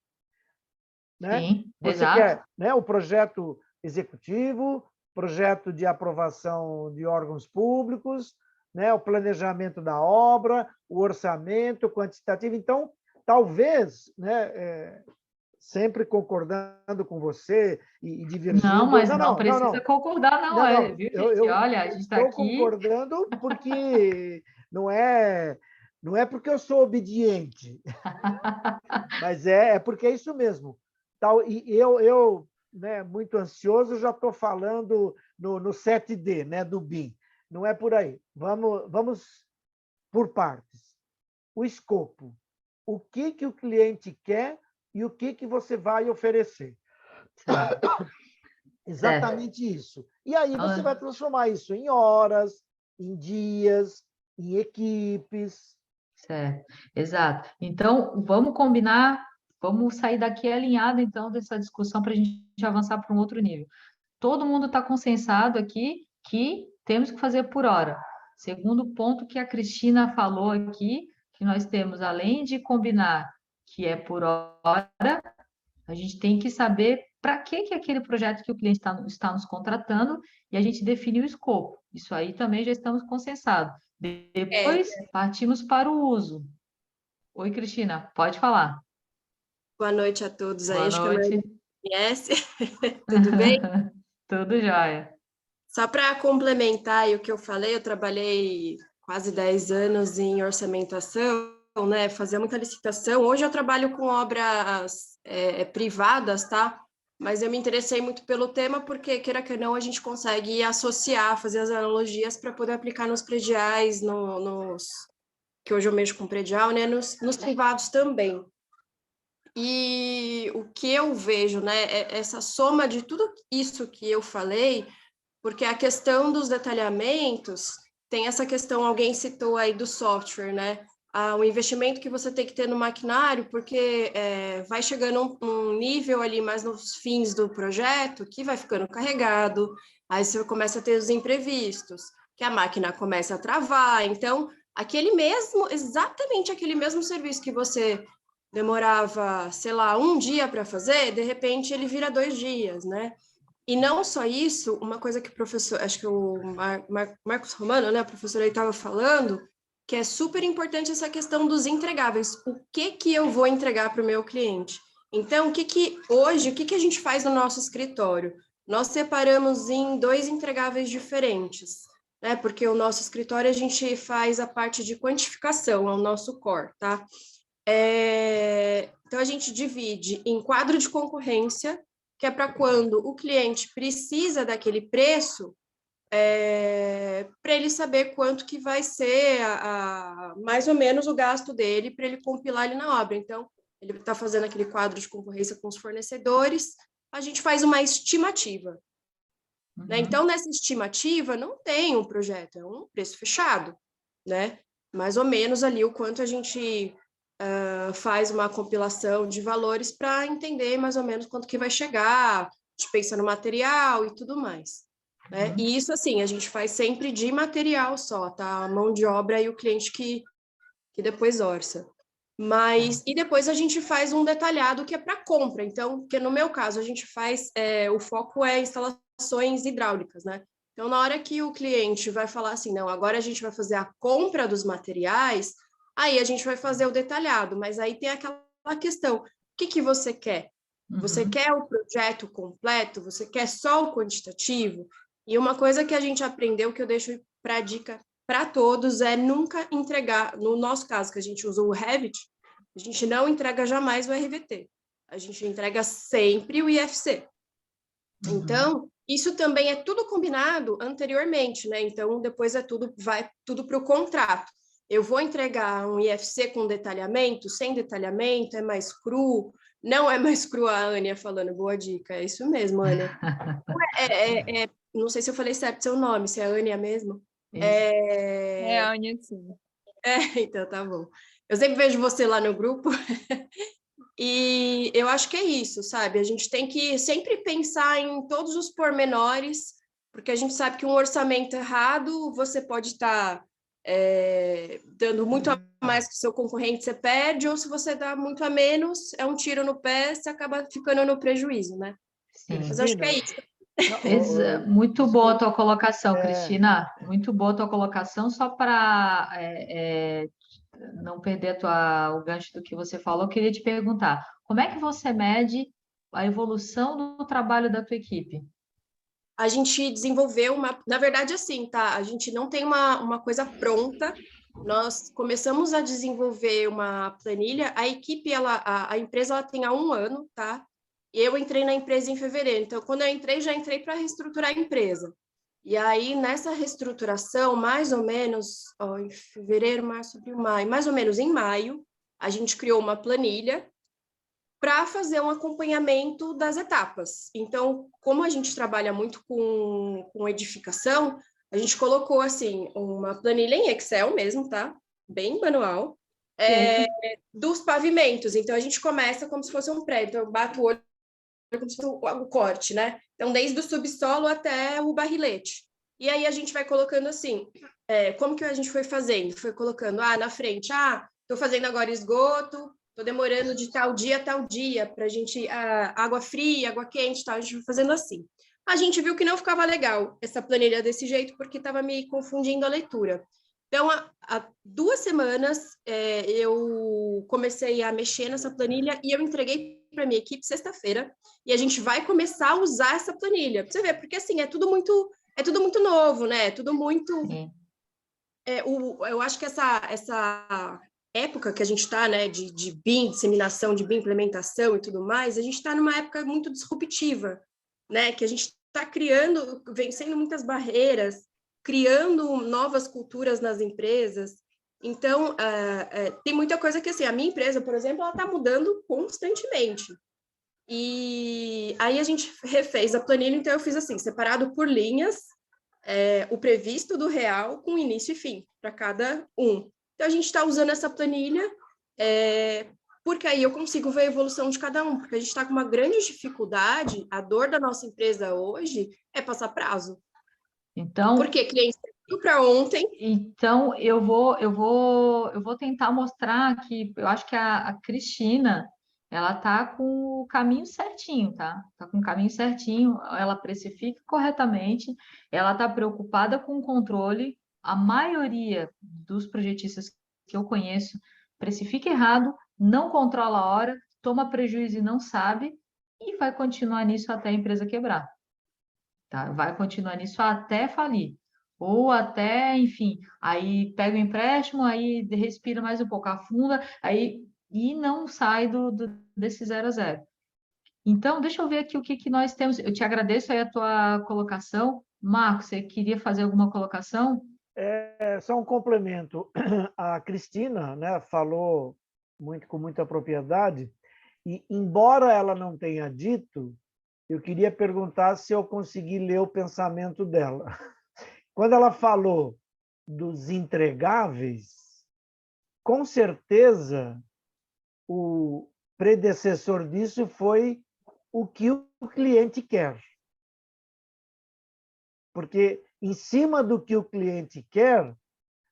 Né? Sim, Você exato. quer, né, o projeto executivo, projeto de aprovação de órgãos públicos, né? O planejamento da obra, o orçamento, o quantitativo. Então, talvez, né, sempre concordando com você e Não, divergindo. mas não precisa concordar, não, Não, não. viu, gente? Olha, a gente está Estou aqui. concordando porque não é porque eu sou obediente, mas é porque é isso mesmo. Tal, e eu né, muito ansioso, já estou falando no 7D, né, do BIM. Não é por aí. Vamos por partes. O escopo. O que o cliente quer e o que você vai oferecer. Certo. Exatamente isso. E aí você Então, vai transformar isso em horas, em dias, em equipes. certo, exato. Então, vamos combinar, vamos sair daqui alinhado, então, dessa discussão para a gente avançar para um outro nível. Todo mundo está consensado aqui que temos que fazer por hora. Segundo ponto que a Cristina falou aqui, que nós temos, além de combinar que é por hora, a gente tem que saber para que aquele projeto que o cliente está nos contratando e a gente define o escopo. Isso aí também já estamos consensados. É, Depois, partimos para o uso. Oi, Cristina, pode falar. boa noite a todos aí, Boa acho que a maioria noite. conhece. Tudo bem? Tudo jóia. Só para complementar aí o que eu falei, eu trabalhei quase 10 anos em orçamentação, né? Fazia muita licitação. Hoje eu trabalho com obras privadas, tá? Mas eu me interessei muito pelo tema porque, queira que não, a gente consegue associar, fazer as analogias para poder aplicar nos prediais, que hoje eu mexo com predial, né? Nos privados também. E o que eu vejo, né, é essa soma de tudo isso que eu falei, porque a questão dos detalhamentos tem essa questão, alguém citou aí do software, né? O investimento que você tem que ter no maquinário, porque vai chegando um nível ali mais nos fins do projeto que vai ficando carregado, aí você começa a ter os imprevistos, que a máquina começa a travar, então exatamente aquele mesmo serviço que você demorava, sei lá, um dia para fazer, de repente ele vira 2 dias, né? E não só isso, uma coisa que o professor, acho que o Marcos Romano, né, o professor aí estava falando, que é super importante essa questão dos entregáveis. O que eu vou entregar para o meu cliente? Então, o que a gente faz no nosso escritório? Nós separamos em 2 entregáveis diferentes, né? Porque o nosso escritório a gente faz a parte de quantificação, é o nosso core, tá? Então, a gente divide em quadro de concorrência, que é para quando o cliente precisa daquele preço, para ele saber quanto que vai ser mais ou menos o gasto dele para ele compilar ali na obra. Então, ele está fazendo aquele quadro de concorrência com os fornecedores, a gente faz uma estimativa. Né? Então, nessa estimativa, não tem um projeto, é um preço fechado, né? Mais ou menos ali o quanto a gente faz uma compilação de valores para entender mais ou menos quanto que vai chegar, a gente pensa no material e tudo mais. Né? E isso, assim, a gente faz sempre de material só, tá? A mão de obra e o cliente que depois orça. E depois a gente faz um detalhado que é para compra. Então, que no meu caso, a gente faz, o foco é instalações hidráulicas, né? Então, na hora que o cliente vai falar assim, não, agora a gente vai fazer a compra dos materiais, aí a gente vai fazer o detalhado, mas aí tem aquela questão, o que você quer? Você quer o projeto completo? Você quer só o quantitativo? E uma coisa que a gente aprendeu, que eu deixo para dica para todos, é nunca entregar, no nosso caso, que a gente usa o Revit, a gente não entrega jamais o RVT, a gente entrega sempre o IFC. Então, isso também é tudo combinado anteriormente, né? Então, depois vai tudo para o contrato. Eu vou entregar um IFC com detalhamento, sem detalhamento, é mais cru, não é mais cru, a Ania falando, boa dica, é isso mesmo, Ania. Não sei se eu falei certo seu nome, se é a Ania mesmo. É a Ania, sim. Então tá bom. Eu sempre vejo você lá no grupo. E eu acho que é isso, sabe? A gente tem que sempre pensar em todos os pormenores, porque a gente sabe que um orçamento errado, você pode estar dando muito a mais que o seu concorrente, você perde, ou se você dá muito a menos, é um tiro no pé, você acaba ficando no prejuízo, né? Sim. Mas acho que é isso. Muito boa a tua colocação, É. Cristina. Muito boa a tua colocação. Só para não perder o gancho do que você falou, eu queria te perguntar, como é que você mede a evolução do trabalho da tua equipe? A gente desenvolveu na verdade, assim, tá? A gente não tem uma coisa pronta. Nós começamos a desenvolver uma planilha. A equipe, a empresa, ela tem há 1 ano, tá? E eu entrei na empresa em fevereiro. Então, quando eu entrei, já entrei para reestruturar a empresa. E aí, nessa reestruturação, mais ou menos, em fevereiro, março, abril, maio, mais ou menos em maio, a gente criou uma planilha para fazer um acompanhamento das etapas. Então, como a gente trabalha muito com edificação, a gente colocou, assim, uma planilha em Excel mesmo, tá? Bem manual, dos pavimentos. Então, a gente começa como se fosse um prédio. Então, eu bato o olho como se fosse o corte, né? Então, desde o subsolo até o barrilete. E aí, a gente vai colocando assim, como que a gente foi fazendo? Foi colocando, na frente, estou fazendo agora esgoto, estou demorando de tal dia a tal dia para a gente, água fria, água quente, tal, a gente foi fazendo assim. A gente viu que não ficava legal essa planilha desse jeito, porque estava me confundindo a leitura. Então, há 2 semanas, eu comecei a mexer nessa planilha e eu entreguei para a minha equipe sexta-feira, e a gente vai começar a usar essa planilha. Pra você ver, porque assim, é tudo muito novo, né? É tudo muito... eu acho que essa época que a gente está, né, de BIM, disseminação de BIM, implementação e tudo mais, a gente está numa época muito disruptiva, né, que a gente está criando, vencendo muitas barreiras, criando novas culturas nas empresas. Então, tem muita coisa que, assim, a minha empresa, por exemplo, ela está mudando constantemente. E aí a gente refez a planilha, então eu fiz assim, separado por linhas, o previsto do real com início e fim para cada um. Então, a gente está usando essa planilha porque aí eu consigo ver a evolução de cada um, porque a gente está com uma grande dificuldade, a dor da nossa empresa hoje é passar prazo. Então, porque cliente para ontem. Então, eu vou tentar mostrar que eu acho que a Cristina, ela tá com o caminho certinho, tá? Tá com o caminho certinho, ela precifica corretamente, ela tá preocupada com o controle. A maioria dos projetistas que eu conheço precifica errado, não controla a hora, toma prejuízo e não sabe, e vai continuar nisso até a empresa quebrar, tá? Vai continuar nisso até falir. Ou até, enfim, aí pega o empréstimo, aí respira mais um pouco, afunda, aí e não sai desse 0 a 0. Então, deixa eu ver aqui o que nós temos. Eu te agradeço aí a tua colocação. Marcos, você queria fazer alguma colocação? Só um complemento. A Cristina, né, falou com muita propriedade, e embora ela não tenha dito, eu queria perguntar se eu consegui ler o pensamento dela. Quando ela falou dos entregáveis, com certeza o predecessor disso foi o que o cliente quer. Porque em cima do que o cliente quer,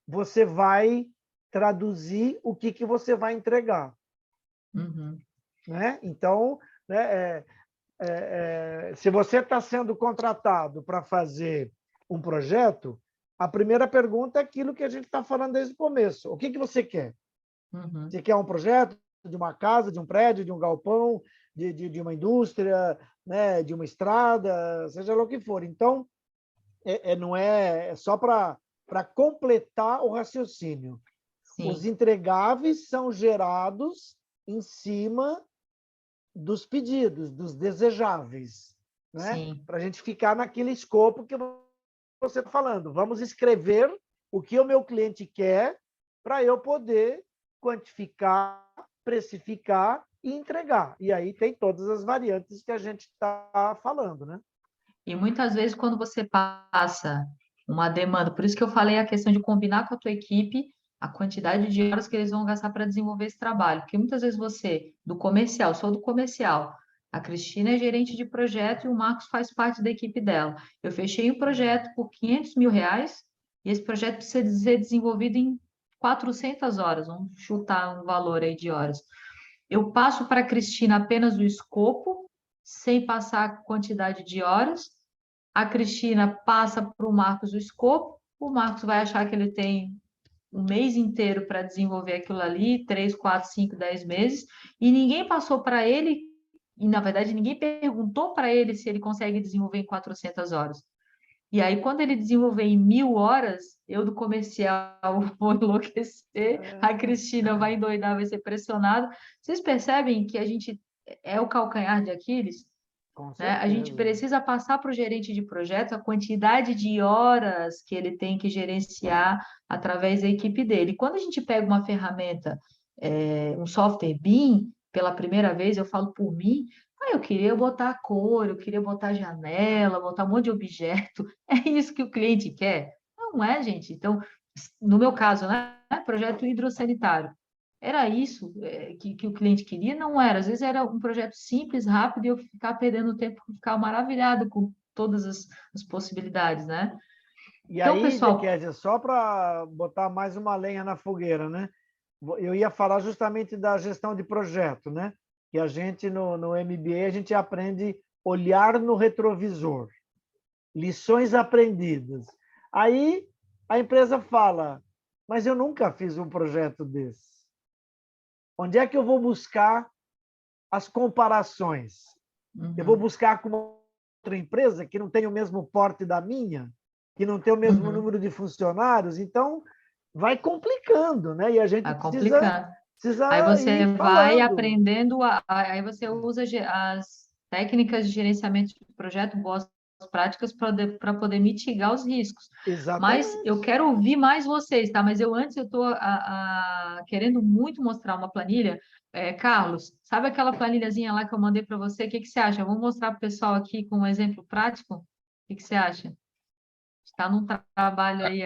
você vai traduzir o que você vai entregar. Uhum. Né? Então, né, se você está sendo contratado para fazer um projeto, a primeira pergunta é aquilo que a gente está falando desde o começo. O que você quer? Uhum. Você quer um projeto de uma casa, de um prédio, de um galpão, de uma indústria, né, de uma estrada, seja lá o que for. Então, não é só para completar o raciocínio. Sim. Os entregáveis são gerados em cima dos pedidos, dos desejáveis, né? Para a gente ficar naquele escopo que você está falando. Vamos escrever o que o meu cliente quer para eu poder quantificar, precificar e entregar. E aí tem todas as variantes que a gente está falando, né? E muitas vezes, quando você passa uma demanda, por isso que eu falei a questão de combinar com a tua equipe a quantidade de horas que eles vão gastar para desenvolver esse trabalho. Porque muitas vezes você, do comercial, sou do comercial, a Cristina é gerente de projeto e o Marcos faz parte da equipe dela. Eu fechei um projeto por R$500 mil e esse projeto precisa ser desenvolvido em 400 horas, vamos chutar um valor aí de horas. Eu passo para a Cristina apenas o escopo, sem passar a quantidade de horas, A Cristina passa para o Marcos o escopo, o Marcos vai achar que ele tem um mês inteiro para desenvolver aquilo ali, 3, 4, 5, 10 meses, e ninguém passou para ele, e na verdade ninguém perguntou para ele se ele consegue desenvolver em 400 horas. E aí, quando ele desenvolver em 1.000 horas, eu do comercial vou enlouquecer, a Cristina vai endoidar, vai ser pressionada. Vocês percebem que a gente é o calcanhar de Aquiles? Com Né? A gente certeza. precisa passar para o gerente de projeto a quantidade de horas que ele tem que gerenciar através da equipe dele. Quando a gente pega uma ferramenta, um software BIM, pela primeira vez, eu falo por mim, eu queria botar cor, eu queria botar janela, botar um monte de objeto. É isso que o cliente quer? Não é, gente. Então, no meu caso, né? Projeto hidrossanitário. Era isso que o cliente queria? Não era. Às vezes era um projeto simples, rápido, e eu ficar perdendo tempo, ficar maravilhado com todas as possibilidades, né? E Então, aí, pessoal, Kézia, só para botar mais uma lenha na fogueira, né? Eu ia falar justamente da gestão de projeto, né? Que a gente, no MBA, a gente aprende olhar no retrovisor, lições aprendidas. Aí a empresa fala, mas eu nunca fiz um projeto desse. Onde é que eu vou buscar as comparações? Eu vou buscar com outra empresa que não tem o mesmo porte da minha, que não tem o mesmo número de funcionários, então vai complicando, né? E a gente vai complicar. Aí precisa você ir vai falando. aprendendo, aí você usa as técnicas de gerenciamento de projeto, boas práticas para poder mitigar os riscos. Mas eu Exatamente. quero ouvir mais vocês, tá? Mas antes eu estou querendo muito mostrar uma planilha. Carlos, sabe aquela planilhazinha lá que eu mandei para você? O que que você acha? Vamos mostrar para o pessoal aqui com um exemplo prático? O que que você acha? Está num trabalho aí.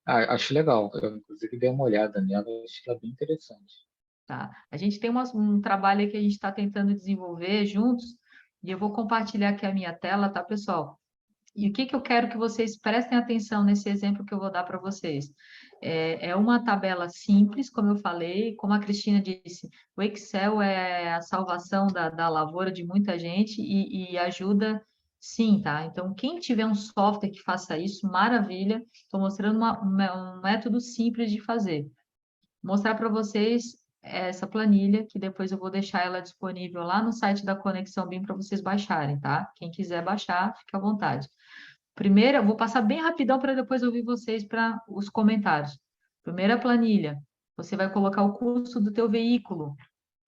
Acho legal. Eu, inclusive, dei uma olhada nela, acho que ela é bem interessante. Tá? A gente tem um trabalho aí que a gente está tentando desenvolver juntos, e eu vou compartilhar aqui a minha tela, tá, pessoal? E o que que eu quero que vocês prestem atenção nesse exemplo que eu vou dar para vocês? É uma tabela simples, como eu falei, como a Cristina disse, o Excel é a salvação da lavoura de muita gente e ajuda, sim, tá? Então, quem tiver um software que faça isso, maravilha. Estou mostrando um método simples de fazer. Mostrar para vocês essa planilha, que depois eu vou deixar ela disponível lá no site da Conexão BIM para vocês baixarem, tá? Quem quiser baixar, fique à vontade. Primeiro, eu vou passar bem rapidão para depois ouvir vocês para os comentários. Primeira planilha, você vai colocar o custo do teu veículo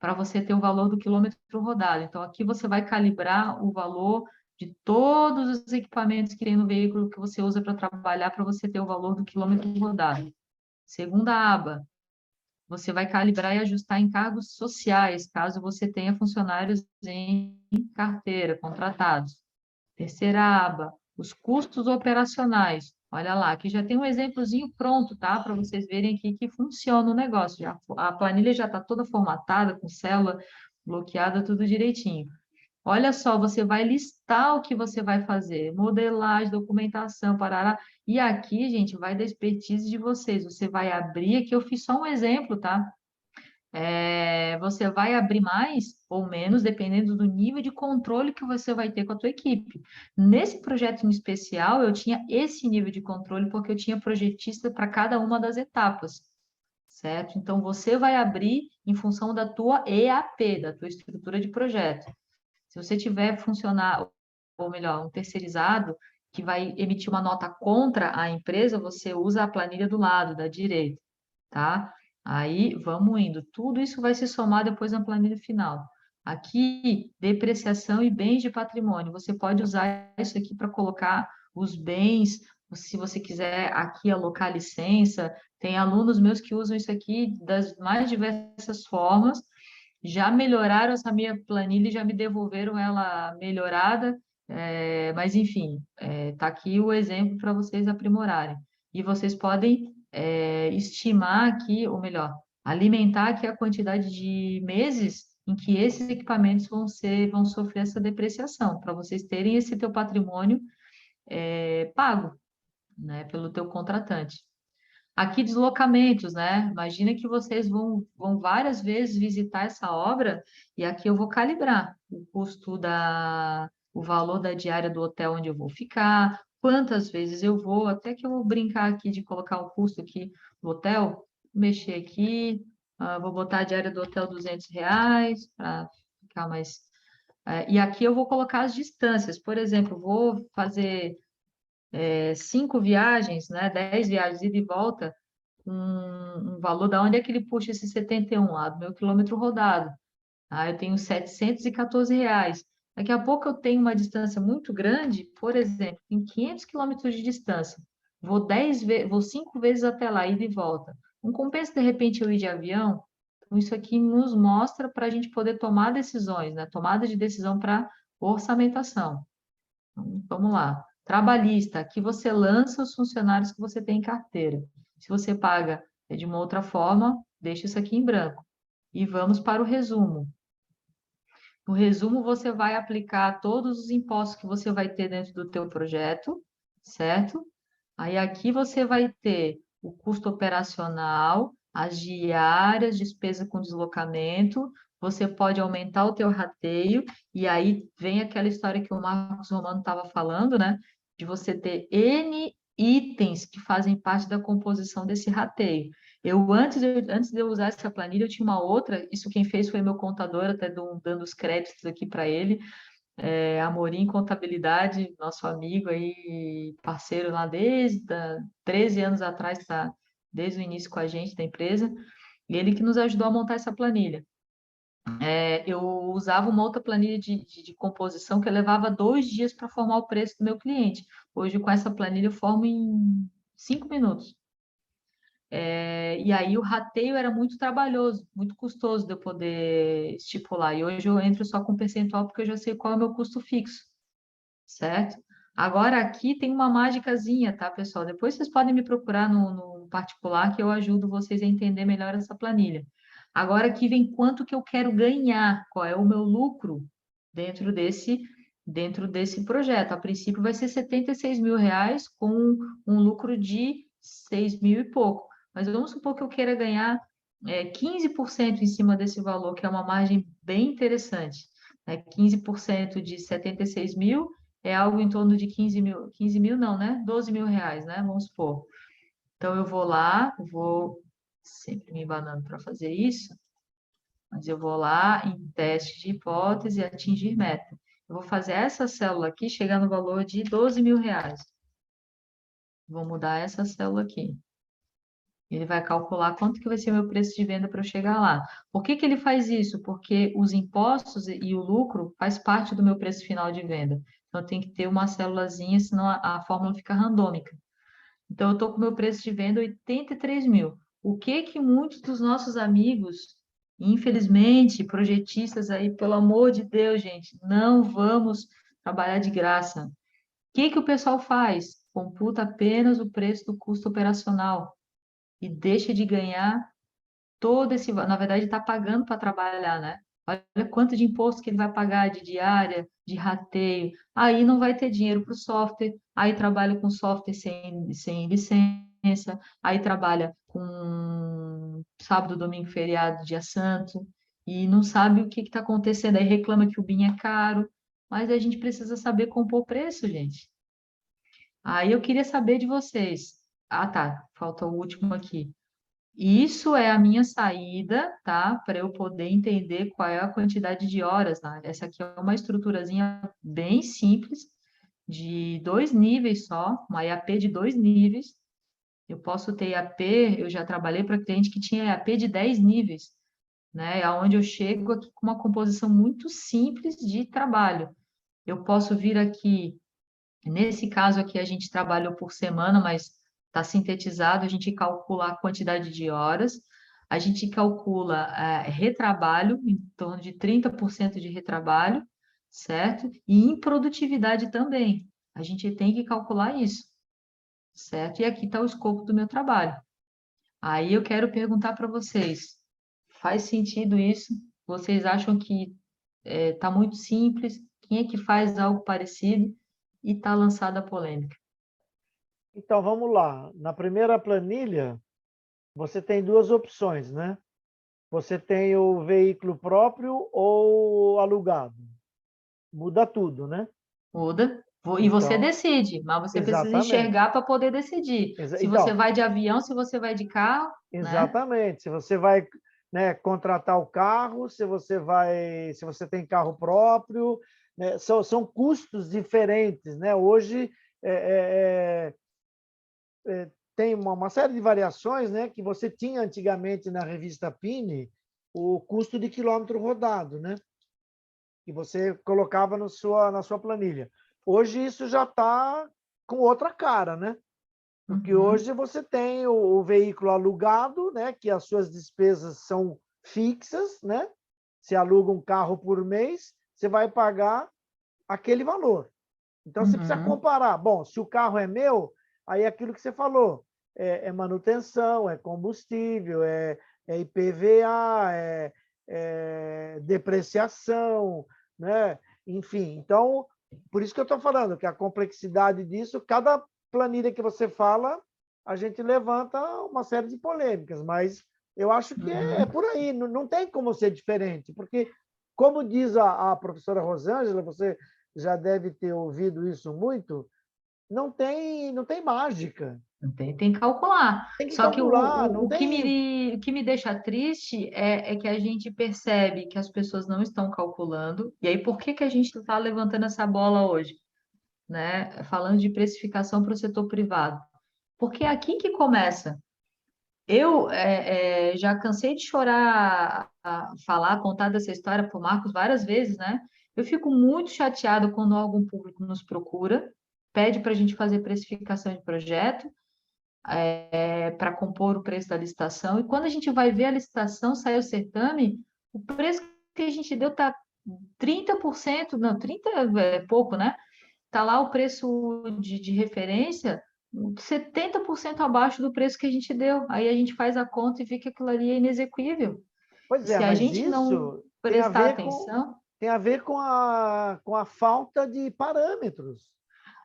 para você ter o valor do quilômetro rodado. Então, aqui você vai calibrar o valor de todos os equipamentos que tem no veículo que você usa para trabalhar, para você ter o valor do quilômetro rodado. Segunda aba, você vai calibrar e ajustar encargos sociais, caso você tenha funcionários em carteira, contratados. Terceira aba, os custos operacionais. Olha lá, aqui já tem um exemplozinho pronto, tá? Para vocês verem aqui que funciona o negócio. A planilha já está toda formatada, com célula bloqueada, tudo direitinho. Olha só, você vai listar o que você vai fazer, modelagem, documentação, parará. E aqui, gente, vai da expertise de vocês. Você vai abrir, aqui eu fiz só um exemplo, tá? Você vai abrir mais ou menos, dependendo do nível de controle que você vai ter com a tua equipe. Nesse projeto em especial, eu tinha esse nível de controle porque eu tinha projetista para cada uma das etapas, certo? Então, você vai abrir em função da tua EAP, da tua estrutura de projeto. Se você tiver funcionar, ou melhor, um terceirizado que vai emitir uma nota contra a empresa, você usa a planilha do lado, da direita, tá? Aí, vamos indo. Tudo isso vai se somar depois na planilha final. Aqui, depreciação e bens de patrimônio. Você pode usar isso aqui para colocar os bens, se você quiser aqui alocar licença. Tem alunos meus que usam isso aqui das mais diversas formas, já melhoraram essa minha planilha e já me devolveram ela melhorada, mas enfim, tá aqui o exemplo para vocês aprimorarem. E vocês podem estimar aqui, ou melhor, alimentar aqui a quantidade de meses em que esses equipamentos vão sofrer essa depreciação, para vocês terem esse teu patrimônio pago, né, pelo teu contratante. Aqui, deslocamentos, né? Imagina que vocês vão várias vezes visitar essa obra e aqui eu vou calibrar o custo o valor da diária do hotel onde eu vou ficar, quantas vezes eu vou, até que eu vou brincar aqui de colocar o custo aqui do hotel, mexer aqui, vou botar a diária do hotel R$ 200 para ficar mais... e aqui eu vou colocar as distâncias, por exemplo, vou fazer 5 viagens, né, 10 viagens ida e volta, um valor da onde é que ele puxa esse 71 lá, do meu quilômetro rodado. Eu tenho R$ 714. Daqui a pouco eu tenho uma distância muito grande, por exemplo, em 500 quilômetros de distância. Vou 5 vezes até lá, ida e volta. Não compensa, de repente, eu ir de avião? Então, isso aqui nos mostra para a gente poder tomar decisões, né? Tomada de decisão para orçamentação. Então, vamos lá. Trabalhista, aqui você lança os funcionários que você tem em carteira. Se você paga de uma outra forma, deixa isso aqui em branco. E vamos para o resumo. No resumo, você vai aplicar todos os impostos que você vai ter dentro do teu projeto, certo? Aí aqui você vai ter o custo operacional, as diárias, despesa com deslocamento, você pode aumentar o teu rateio, e aí vem aquela história que o Marcos Romano estava falando, né? De você ter N itens que fazem parte da composição desse rateio. Antes de eu usar essa planilha, eu tinha uma outra, isso quem fez foi meu contador, até dando os créditos aqui para ele, Amorim Contabilidade, nosso amigo aí, parceiro lá desde 13 anos atrás, tá desde o início com a gente da empresa, e ele que nos ajudou a montar essa planilha. Eu usava uma outra planilha de composição que eu levava 2 dias para formar o preço do meu cliente. Hoje, com essa planilha, eu formo em 5 minutos. E aí o rateio era muito trabalhoso, muito custoso de eu poder estipular. E hoje eu entro só com percentual porque eu já sei qual é o meu custo fixo, certo? Agora aqui tem uma mágicazinha, tá, pessoal? Depois vocês podem me procurar no particular que eu ajudo vocês a entender melhor essa planilha. Agora aqui vem quanto que eu quero ganhar, qual é o meu lucro dentro desse projeto. A princípio vai ser R$ 76.000 com um lucro de 6 mil e pouco. Mas vamos supor que eu queira ganhar 15% em cima desse valor, que é uma margem bem interessante. 15% de 76 mil é algo em torno de 15 mil não, né? R$ 12.000, né? Vamos supor. Então, eu vou lá, vou sempre me enganando para fazer isso, mas eu vou lá em teste de hipótese, atingir meta. Eu vou fazer essa célula aqui chegar no valor de R$ 12.000. Vou mudar essa célula aqui. Ele vai calcular quanto que vai ser meu preço de venda para eu chegar lá. Por que que ele faz isso? Porque os impostos e o lucro faz parte do meu preço final de venda. Então, tem que ter uma célulazinha, senão a fórmula fica randômica. Então, eu estou com o meu preço de venda 83 mil. O que que muitos dos nossos amigos, infelizmente, projetistas aí, pelo amor de Deus, gente, não vamos trabalhar de graça. O que que o pessoal faz? Computa apenas o preço do custo operacional e deixa de ganhar todo esse, na verdade, está pagando para trabalhar, né? Olha quanto de imposto que ele vai pagar de diária, de rateio. Aí não vai ter dinheiro para o software, aí trabalha com software sem licença, aí trabalha com sábado, domingo, feriado, dia santo, e não sabe o que está acontecendo, aí reclama que o BIM é caro, mas a gente precisa saber compor preço, gente. Aí eu queria saber de vocês. Ah, tá, falta o último aqui. Isso é a minha saída, tá? Para eu poder entender qual é a quantidade de horas, né? Essa aqui é uma estruturazinha bem simples, de 2 níveis só, uma EAP de 2 níveis. Eu posso ter EAP, eu já trabalhei para cliente que tinha EAP de 10 níveis, né? Aonde eu chego aqui com uma composição muito simples de trabalho. Eu posso vir aqui, nesse caso aqui a gente trabalhou por semana, mas está sintetizado, a gente calcula a quantidade de horas, a gente calcula retrabalho, em torno de 30% de retrabalho, certo? E improdutividade também. A gente tem que calcular isso, certo? E aqui está o escopo do meu trabalho. Aí eu quero perguntar para vocês, faz sentido isso? Vocês acham que está muito simples? Quem é que faz algo parecido? E está lançada a polêmica. Então, vamos lá. Na primeira planilha, você tem 2 opções, né? Você tem o veículo próprio ou alugado. Muda tudo, né? Muda. E você Então, decide, mas você precisa exatamente. enxergar para poder decidir. Se você Então, vai de avião, se você vai de carro, né? exatamente. Se você vai, né, contratar o carro, se você tem carro próprio, né, são custos diferentes, né? Hoje tem uma série de variações, né, que você tinha antigamente na revista Pini, o custo de quilômetro rodado, né? Que você colocava na sua planilha. Hoje isso já está com outra cara, né? Porque Uhum, hoje você tem o veículo alugado, né, que as suas despesas são fixas, né? Você aluga um carro por mês, você vai pagar aquele valor. Então você precisa uhum. comparar. Bom, se o carro é meu, aí é aquilo que você falou, é manutenção, é combustível, é IPVA, é depreciação, né? Enfim, então, por isso que eu estou falando que a complexidade disso, cada planilha que você fala, a gente levanta uma série de polêmicas, mas eu acho que é Uhum. por aí, não tem como ser diferente, porque, como diz a professora Rosângela, você já deve ter ouvido isso muito, não tem mágica. Tem que calcular. Tem que Só que calcular, não tem. o que me deixa triste é que a gente percebe que as pessoas não estão calculando. E aí, por que que a gente está levantando essa bola hoje, né? Falando de precificação para o setor privado. Porque é aqui que começa. Eu já cansei de chorar, falar, contar dessa história para o Marcos várias vezes, né? Eu fico muito chateado quando algum público nos procura, pede para a gente fazer precificação de projeto, para compor o preço da licitação, e quando a gente vai ver a licitação, sai o certame, o preço que a gente deu está 30%, não, 30 é pouco, né? Está lá o preço de referência 70% abaixo do preço que a gente deu. Aí a gente faz a conta e vê que aquilo ali é inexequível. Pois E é, se a mas gente não isso prestar atenção, tem a ver com a falta de parâmetros.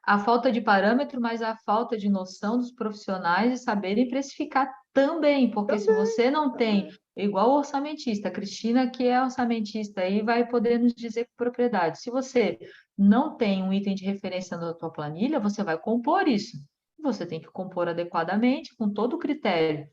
a falta de parâmetro, mas a falta de noção dos profissionais de saberem precificar também, porque se Também, você não tem, também. igual o orçamentista, a Cristina, que é orçamentista, aí vai poder nos dizer com propriedade. Se você não tem um item de referência na tua planilha, você vai compor isso. Você tem que compor adequadamente, com todo o critério.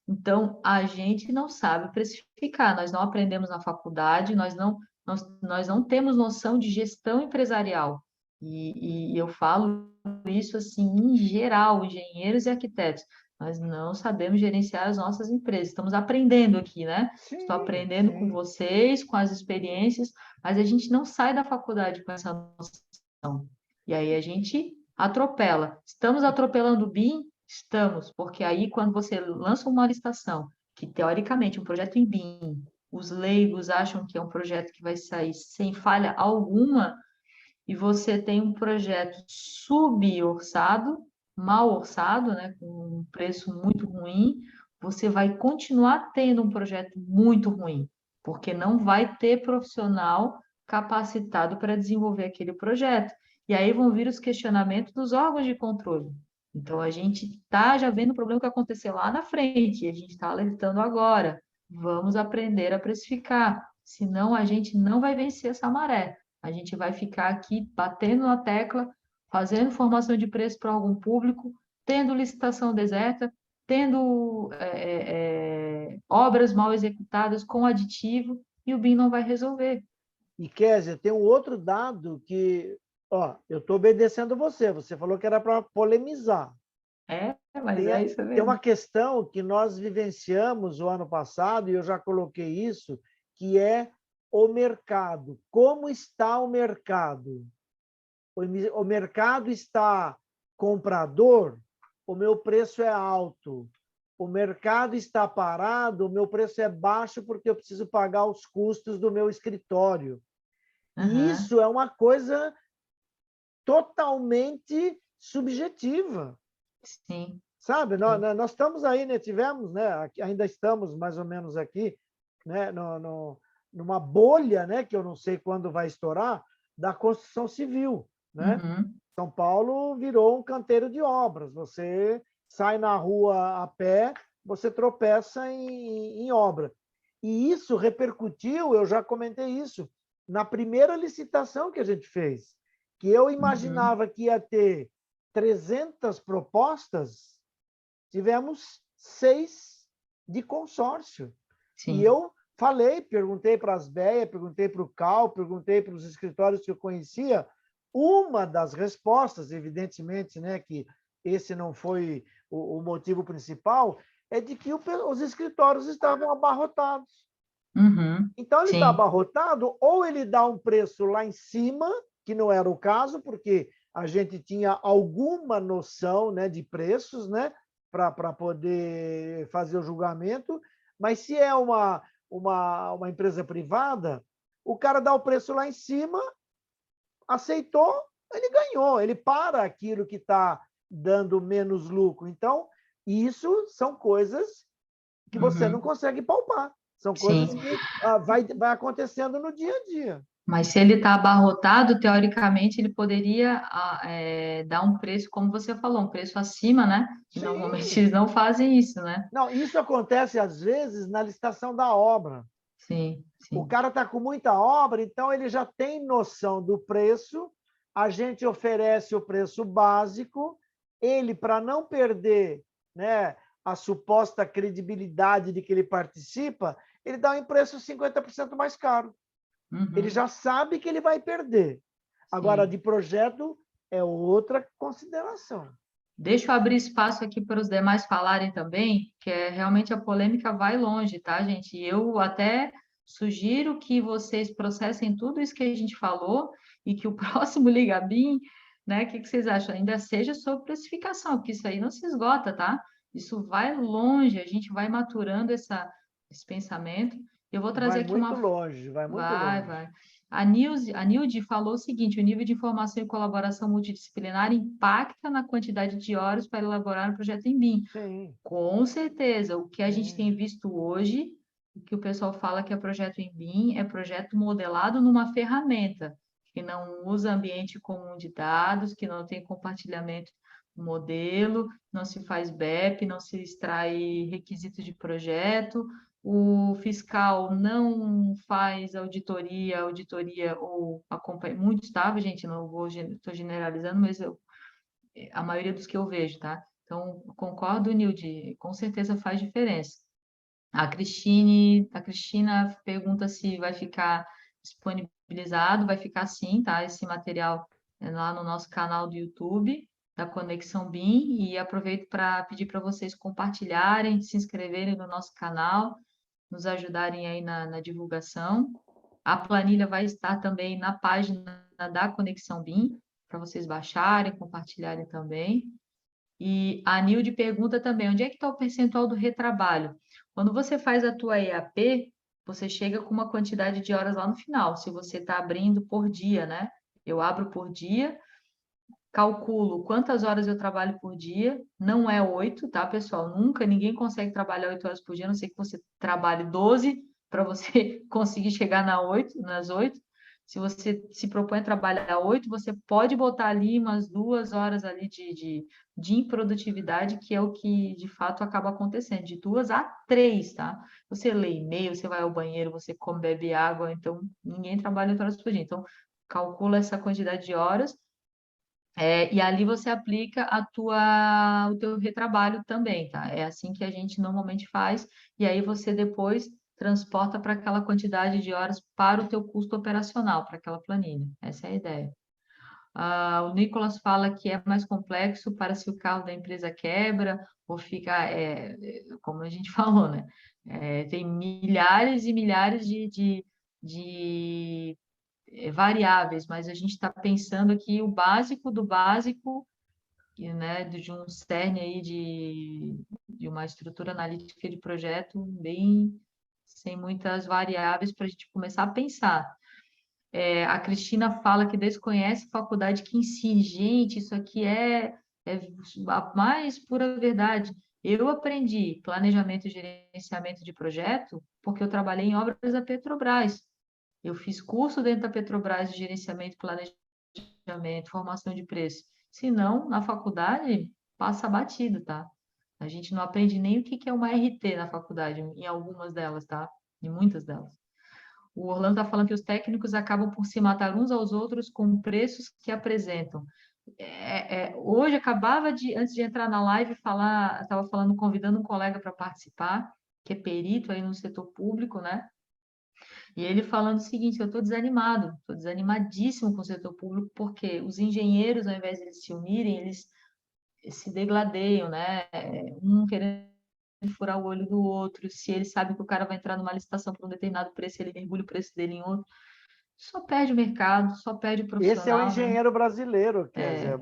Então, a gente não sabe precificar, nós não aprendemos na faculdade, nós não temos noção de gestão empresarial. E eu falo isso assim, em geral, engenheiros e arquitetos. Nós não sabemos gerenciar as nossas empresas. Estamos aprendendo aqui, né? Estou Sim, aprendendo com sim. vocês, com as experiências, mas a gente não sai da faculdade com essa noção. E aí a gente atropela. Estamos atropelando o BIM? Estamos, porque aí quando você lança uma licitação, que teoricamente é um projeto em BIM, os leigos acham que é um projeto que vai sair sem falha alguma, e você tem um projeto suborçado, mal orçado, né, com um preço muito ruim, você vai continuar tendo um projeto muito ruim, porque não vai ter profissional capacitado para desenvolver aquele projeto. E aí vão vir os questionamentos dos órgãos de controle. Então, a gente está já vendo o problema que aconteceu lá na frente, e a gente está alertando agora. Vamos aprender a precificar, senão a gente não vai vencer essa maré. A gente vai ficar aqui batendo na tecla, fazendo formação de preço para algum público, tendo licitação deserta, tendo obras mal executadas com aditivo, e o BIM não vai resolver. E, Kézia, tem um outro dado que, ó, eu estou obedecendo você. Você falou que era para polemizar. Mas é isso Tem mesmo. uma questão que nós vivenciamos o ano passado, e eu já coloquei isso, que é o mercado. Como está o mercado? O mercado está comprador, o meu preço é alto. O mercado está parado, o meu preço é baixo porque eu preciso pagar os custos do meu escritório. E Aham, isso é uma coisa totalmente subjetiva. sim, Sabe, sim. nós estamos aí, né? Tivemos, né? Ainda estamos mais ou menos aqui, né? Numa bolha, né? Que eu não sei quando vai estourar, da construção civil, né? Uhum, São Paulo virou um canteiro de obras. Você sai na rua a pé, você tropeça em obra. E isso repercutiu, eu já comentei isso, na primeira licitação que a gente fez, que eu imaginava que ia ter 300 propostas, tivemos 6 de consórcio. Sim. E eu falei, perguntei para as BEA, perguntei para o CAL, perguntei para os escritórios que eu conhecia. Uma das respostas, evidentemente, né, que esse não foi o motivo principal, é de que os escritórios estavam abarrotados. Uhum. Então, ele Sim. está abarrotado, ou ele dá um preço lá em cima, que não era o caso, porque a gente tinha alguma noção, né, de preços, né, para poder fazer o julgamento, mas se é uma empresa privada, o cara dá o preço lá em cima, aceitou, ele ganhou, ele para aquilo que está dando menos lucro. Então, isso são coisas que você não consegue palpar. São coisas Sim. que vai acontecendo no dia a dia. Mas se ele está abarrotado, teoricamente, ele poderia dar um preço, como você falou, um preço acima, né? E Sim. normalmente eles não fazem isso, né? Não, isso acontece, às vezes, na licitação da obra. Sim, O sim. cara está com muita obra, então ele já tem noção do preço, a gente oferece o preço básico, ele, para não perder, né, a suposta credibilidade de que ele participa, ele dá um preço 50% mais caro. Uhum. Ele já sabe que ele vai perder. Agora, Sim. de projeto, é outra consideração. Deixa eu abrir espaço aqui para os demais falarem também, que realmente a polêmica vai longe, tá, gente? E eu até sugiro que vocês processem tudo isso que a gente falou e que o próximo Liga BIM, né, o que vocês acham? Ainda seja sobre precificação, porque isso aí não se esgota, tá? Isso vai longe, a gente vai maturando esse pensamento. Eu vou trazer Vai aqui muito uma... longe, vai muito longe. Vai. A Nilde falou o seguinte: o nível de informação e colaboração multidisciplinar impacta na quantidade de horas para elaborar um projeto em BIM. Sim. Com certeza, o que a gente Sim. tem visto hoje, o que o pessoal fala que é projeto em BIM, é projeto modelado numa ferramenta, que não usa ambiente comum de dados, que não tem compartilhamento do modelo, não se faz BEP, não se extrai requisitos de projeto, o fiscal não faz auditoria ou acompanha, muitos, tá, gente? Não vou, estou generalizando, mas a maioria dos que eu vejo, tá? Então, concordo, Nilde, com certeza faz diferença. A Cristina pergunta se vai ficar disponibilizado, vai ficar sim, tá? Esse material lá no nosso canal do YouTube, da Conexão BIM, e aproveito para pedir para vocês compartilharem, se inscreverem no nosso canal, nos ajudarem aí na divulgação. A planilha vai estar também na página da Conexão BIM, para vocês baixarem, compartilharem também. E a Nilde pergunta também, onde é que está o percentual do retrabalho? Quando você faz a tua EAP, você chega com uma quantidade de horas lá no final, se você está abrindo por dia, né? Eu abro por dia, calculo quantas horas eu trabalho por dia, não é 8, tá, pessoal? Nunca ninguém consegue trabalhar 8 horas por dia, a não ser que você trabalhe 12 para você conseguir chegar nas 8. Se você se propõe a trabalhar 8, você pode botar ali umas 2 horas ali de improdutividade, que é o que de fato acaba acontecendo, de 2 a 3, tá? Você lê e-mail, você vai ao banheiro, você come, bebe água, então ninguém trabalha 8 horas por dia. Então, calcula essa quantidade de horas. E ali você aplica o teu retrabalho também, tá? É assim que a gente normalmente faz, e aí você depois transporta para aquela quantidade de horas para o teu custo operacional, para aquela planilha. Essa é a ideia. O Nicolas fala que é mais complexo para se o carro da empresa quebra ou fica, como a gente falou, né? Tem milhares e milhares de variáveis, mas a gente está pensando aqui o básico do básico, né, de um cerne aí de uma estrutura analítica de projeto bem sem muitas variáveis para a gente começar a pensar. A Cristina fala que desconhece faculdade que ensine. Gente, isso aqui é a mais pura verdade. Eu aprendi planejamento e gerenciamento de projeto porque eu trabalhei em obras da Petrobras. Eu fiz curso dentro da Petrobras de gerenciamento, planejamento, formação de preço. Se não, na faculdade, passa batido, tá? A gente não aprende nem o que é uma RT na faculdade, em algumas delas, tá? Em muitas delas. O Orlando está falando que os técnicos acabam por se matar uns aos outros com preços que apresentam. Hoje antes de entrar na live, estava falando, convidando um colega para participar, que é perito aí no setor público, né? E ele falando o seguinte, eu estou desanimadíssimo com o setor público, porque os engenheiros, ao invés de eles se unirem, eles se degladeiam, né? Um querendo furar o olho do outro, se ele sabe que o cara vai entrar numa licitação por um determinado preço, ele mergulha o preço dele em outro, só perde o mercado, só perde o Esse é o profissional, né? engenheiro brasileiro, quer dizer,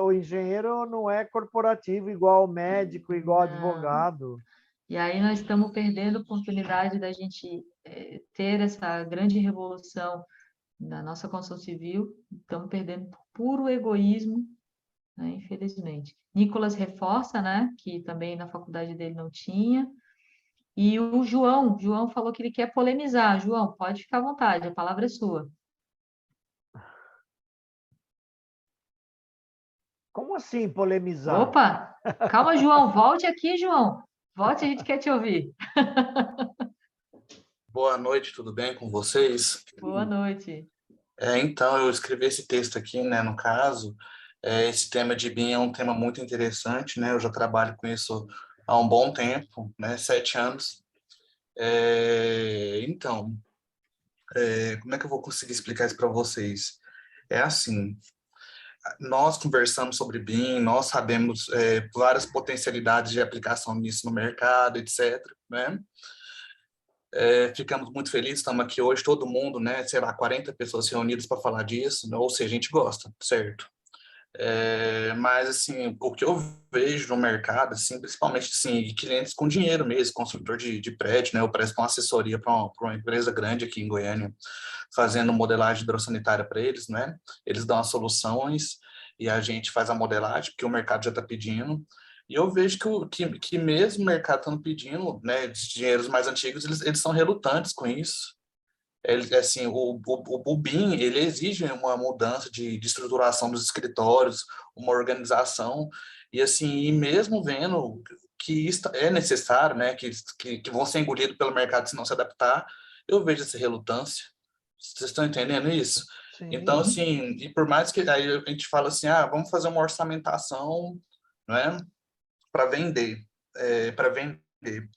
o engenheiro não é corporativo igual o médico, igual o Não. advogado. E aí nós estamos perdendo a oportunidade da gente ter essa grande revolução da nossa construção civil, estamos perdendo por puro egoísmo, né, infelizmente. Nicolas reforça, né, que também na faculdade dele não tinha. E o João falou que ele quer polemizar. João, pode ficar à vontade, a palavra é sua. Como assim polemizar? Opa, calma, João, volte aqui, João. Volte, a gente quer te ouvir. Boa noite, tudo bem com vocês? Boa noite. Então, eu escrevi esse texto aqui, né, no caso, esse tema de BIM é um tema muito interessante, né, eu já trabalho com isso há um bom tempo, né, 7 anos. Então, como é que eu vou conseguir explicar isso para vocês? É assim, nós conversamos sobre BIM, nós sabemos várias potencialidades de aplicação disso no mercado, etc., né? Ficamos muito felizes, estamos aqui hoje, todo mundo, né, sei lá, 40 pessoas reunidas para falar disso, né, ou seja, a gente gosta, certo? Mas, assim, o que eu vejo no mercado, assim, principalmente, assim, clientes com dinheiro mesmo, construtor de prédio, né, eu presto uma assessoria para uma empresa grande aqui em Goiânia, fazendo modelagem hidrossanitária para eles, né, eles dão as soluções e a gente faz a modelagem, porque o mercado já está pedindo. E eu vejo que mesmo o mercado estando pedindo, né, de dinheiros mais antigos, eles são relutantes com isso. Assim, o BIM, ele exige uma mudança de estruturação dos escritórios, uma organização, e assim, e mesmo vendo que isso é necessário, né, que vão ser engolidos pelo mercado se não se adaptar, eu vejo essa relutância. Vocês estão entendendo isso? Sim. Então, assim, e por mais que aí a gente fala assim, vamos fazer uma orçamentação, né, para vender, para vender.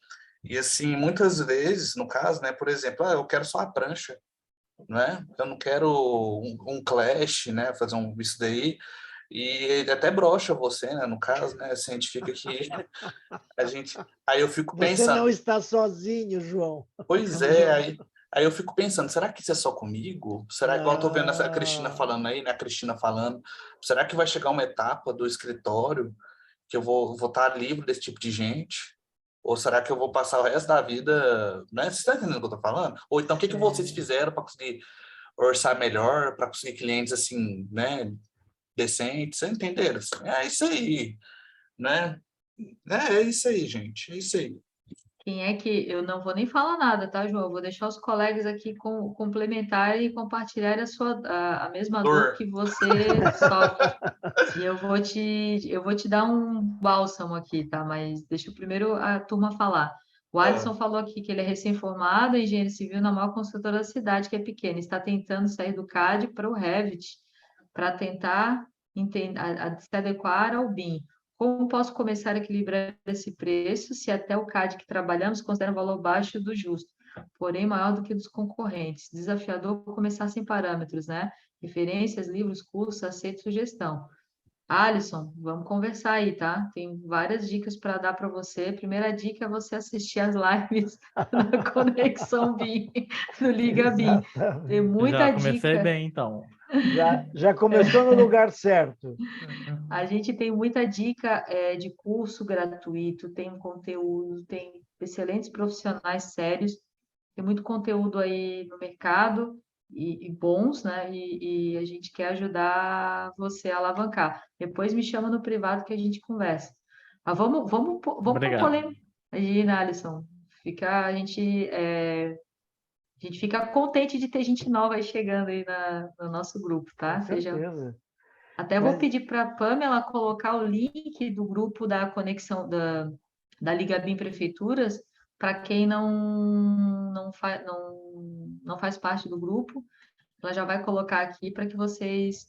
E assim, muitas vezes, no caso, né, por exemplo, eu quero só a prancha, né? Eu não quero um clash, né, fazer isso daí. E ele até brocha você, né, no caso, né, cientifica que a gente... Aí eu fico Você não pensando, está sozinho, João. pois é, aí eu fico pensando, será que isso é só comigo? Será igual eu tô vendo a Cristina falando aí, né, a Cristina falando, será que vai chegar uma etapa do escritório que eu vou estar livre desse tipo de gente? Ou será que eu vou passar o resto da vida, né? Você está entendendo o que eu estou falando? Ou então, o que vocês fizeram para conseguir orçar melhor, para conseguir clientes assim, né, decentes? Vocês entenderam? É isso aí, né? É isso aí, gente. É isso aí. Quem é que... Eu não vou nem falar nada, tá, João? Eu vou deixar os colegas aqui complementarem e compartilharem a mesma dor que você sofre. E eu vou te dar um bálsamo aqui, tá? Mas deixa primeiro a turma falar. O Alisson falou aqui que ele é recém-formado, engenheiro civil na maior construtora da cidade, que é pequena. Está tentando sair do CAD para o Revit, para tentar se adequar ao BIM. Como posso começar a equilibrar esse preço se até o CAD que trabalhamos considera um valor baixo do justo, porém maior do que dos concorrentes? Desafiador começar sem parâmetros, né? Referências, livros, cursos, aceito sugestão. Alisson, vamos conversar aí, tá? Tem várias dicas para dar para você. Primeira dica é você assistir as lives da Conexão BIM, do Liga BIM. Tem muita Já comecei dica. bem, então. Já começou no lugar certo. A gente tem muita dica de curso gratuito, tem conteúdo, tem excelentes profissionais sérios, tem muito conteúdo aí no mercado e bons, né? E a gente quer ajudar você a alavancar. Depois me chama no privado que a gente conversa. Mas vamos para Obrigado. polêmica. Imagina, Alisson. A gente fica contente de ter gente nova aí chegando aí no nosso grupo, tá? Com certeza. Até vou pedir para a Pamela colocar o link do grupo da conexão da Liga BIM Prefeituras para quem não faz parte do grupo, ela já vai colocar aqui para que vocês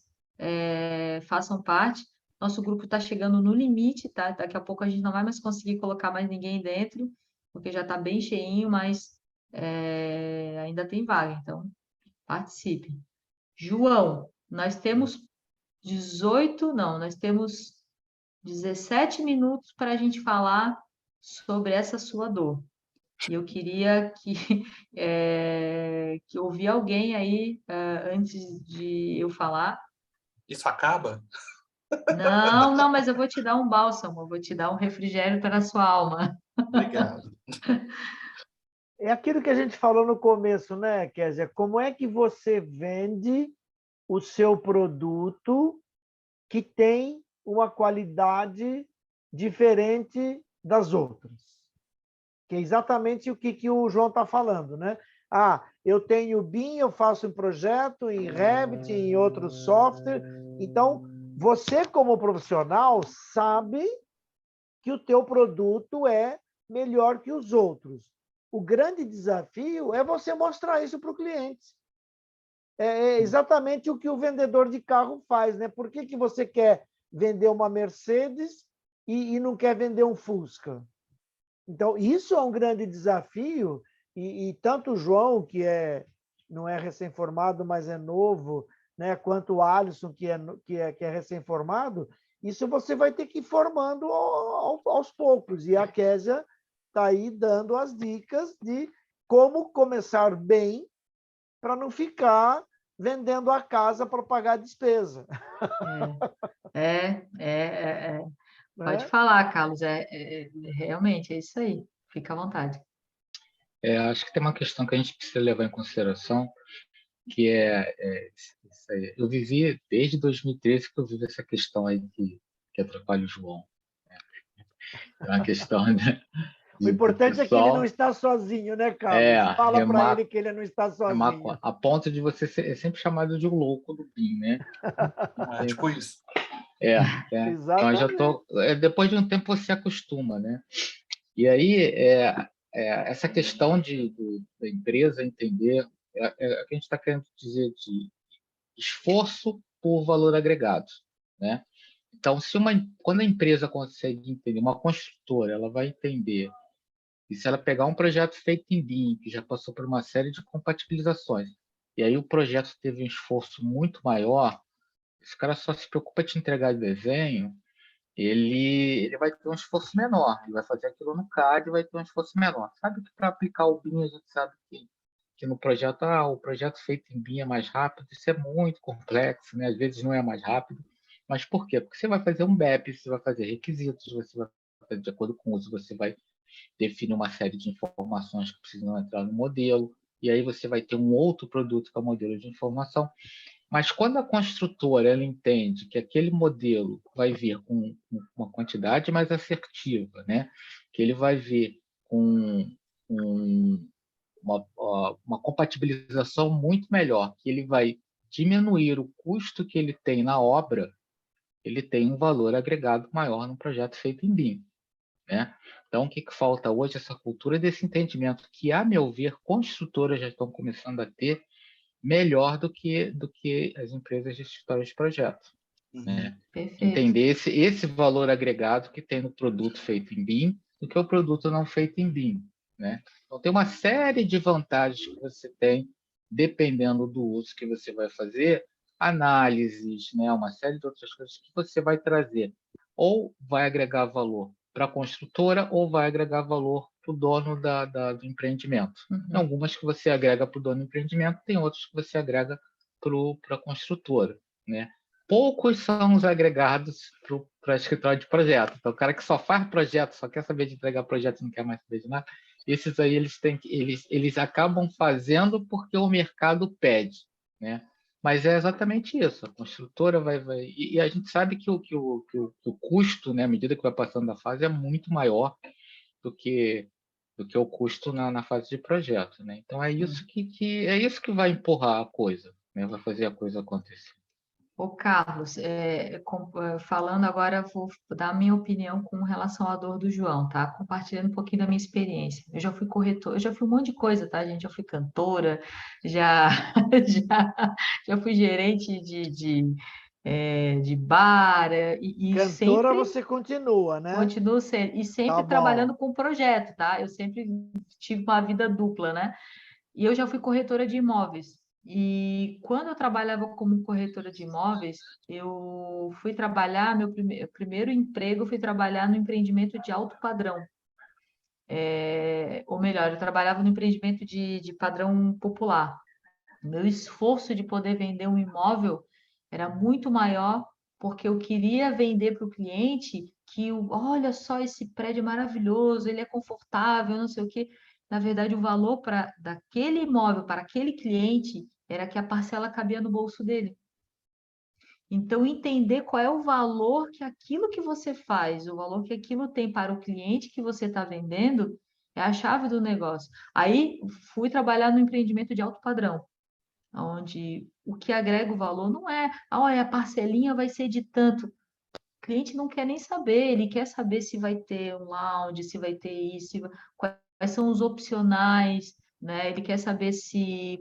façam parte. Nosso grupo está chegando no limite, tá? Daqui a pouco a gente não vai mais conseguir colocar mais ninguém dentro, porque já está bem cheinho, mas ainda tem vaga, então participe. João, nós temos 17 minutos para a gente falar sobre essa sua dor. E eu queria que ouvir alguém aí, antes de eu falar. Isso acaba? Não, não, mas eu vou te dar um bálsamo, eu vou te dar um refrigério para a sua alma. Obrigado. É aquilo que a gente falou no começo, né, Kézia? Como é que você vende o seu produto que tem uma qualidade diferente das outras? Que é exatamente o que o João está falando, né? Ah, eu tenho BIM, eu faço um projeto em Revit, em outro software. Então, você como profissional sabe que o teu produto é melhor que os outros. O grande desafio é você mostrar isso para o cliente. É exatamente o que o vendedor de carro faz, né? Por que você quer vender uma Mercedes e não quer vender um Fusca? Então, isso é um grande desafio, e tanto o João, não é recém-formado, mas é novo, né, quanto o Alisson, que é recém-formado, isso você vai ter que ir formando aos poucos. E a Kézia está aí dando as dicas de como começar bem para não ficar vendendo a casa para pagar a despesa. Pode Né? falar, Carlos, realmente é isso aí. Fica à vontade. Acho que tem uma questão que a gente precisa levar em consideração, que isso aí. Eu vivi desde 2013 que eu vivo essa questão aí que atrapalha o João. É uma questão O importante é que ele não pessoal, está sozinho, né, Carlos? Fala para ele que ele não está sozinho. a ponto de você ser sempre chamado de um louco do BIM, né? É tipo isso. Então já tô. Depois de um tempo você acostuma, né? E aí essa questão da empresa entender o que a gente está querendo dizer de esforço por valor agregado, né? Então, quando a empresa consegue entender, uma construtora, ela vai entender, e se ela pegar um projeto feito em BIM, que já passou por uma série de compatibilizações, e aí o projeto teve um esforço muito maior, esse cara só se preocupa em te entregar desenho, ele vai ter um esforço menor, ele vai fazer aquilo no CAD e vai ter um esforço menor. Sabe que para aplicar o BIM, a gente sabe que no projeto, o projeto feito em BIM é mais rápido, isso é muito complexo, né? Às vezes não é mais rápido, mas por quê? Porque você vai fazer um BEP, você vai fazer requisitos, você vai fazer de acordo com o uso, você vai definir uma série de informações que precisam entrar no modelo, e aí você vai ter um outro produto que é o modelo de informação. Mas quando a construtora ela entende que aquele modelo vai vir com uma quantidade mais assertiva, né? Que ele vai vir com uma compatibilização muito melhor, que ele vai diminuir o custo que ele tem na obra, ele tem um valor agregado maior no projeto feito em BIM, né? Então, o que falta hoje? Essa cultura desse entendimento que, a meu ver, construtoras já estão começando a ter melhor do que as empresas de escritório de projeto. Né? Entender esse valor agregado que tem no produto feito em BIM do que o produto não feito em BIM. Né? Então, tem uma série de vantagens que você tem, dependendo do uso que você vai fazer, análises, né? Uma série de outras coisas que você vai trazer. Ou vai agregar valor para a construtora, ou vai agregar valor para o dono do empreendimento. Tem algumas que você agrega para o dono do empreendimento, tem outras que você agrega para a construtora. Né? Poucos são os agregados para escritório de projeto. Então, o cara que só faz projeto, só quer saber de entregar projeto, não quer mais saber de nada, esses aí eles acabam fazendo porque o mercado pede. Né? Mas é exatamente isso. A construtora vai. E a gente sabe que o custo, né, à medida que vai passando da fase, é muito maior do que o custo na fase de projeto. Né? Então é isso que vai empurrar a coisa, né? Vai fazer a coisa acontecer. Ô, Carlos, falando agora, vou dar a minha opinião com relação à dor do João, tá? Compartilhando um pouquinho da minha experiência. Eu já fui corretora, eu já fui um monte de coisa, tá, gente? Já fui cantora, já, já fui gerente de bar, e Cantora sempre você continua, né? continuo sendo, e Tá sempre bom. trabalhando com projeto, tá? Eu sempre tive uma vida dupla, né? E eu já fui corretora de imóveis. E quando eu trabalhava como corretora de imóveis, eu fui trabalhar, meu primeiro emprego, eu fui trabalhar no empreendimento de alto padrão. Ou melhor, eu trabalhava no empreendimento de padrão popular. O meu esforço de poder vender um imóvel era muito maior, porque eu queria vender para o cliente que, olha só, esse prédio é maravilhoso, ele é confortável, não sei o quê. Na verdade, o valor daquele imóvel para aquele cliente era que a parcela cabia no bolso dele. Então, entender qual é o valor que aquilo que você faz, o valor que aquilo tem para o cliente que você está vendendo, é a chave do negócio. Aí, fui trabalhar no empreendimento de alto padrão, onde o que agrega o valor não é, olha, a parcelinha vai ser de tanto. O cliente não quer nem saber, ele quer saber se vai ter um lounge, se vai ter isso, quais são os opcionais, né? Ele quer saber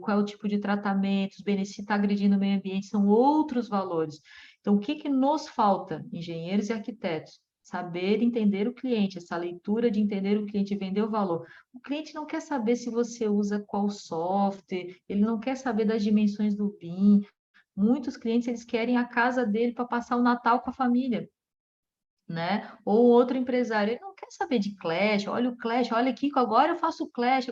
qual é o tipo de tratamento, os benefícios, se está agredindo o meio ambiente, são outros valores. Então, o que que nos falta, engenheiros e arquitetos? Saber entender o cliente, essa leitura de entender o cliente e vender o valor. O cliente não quer saber se você usa qual software, ele não quer saber das dimensões do BIM. Muitos clientes, eles querem a casa dele para passar o Natal com a família, né? Ou outro empresário, ele não quer saber de Clash, olha o Clash, olha aqui, agora eu faço o Clash.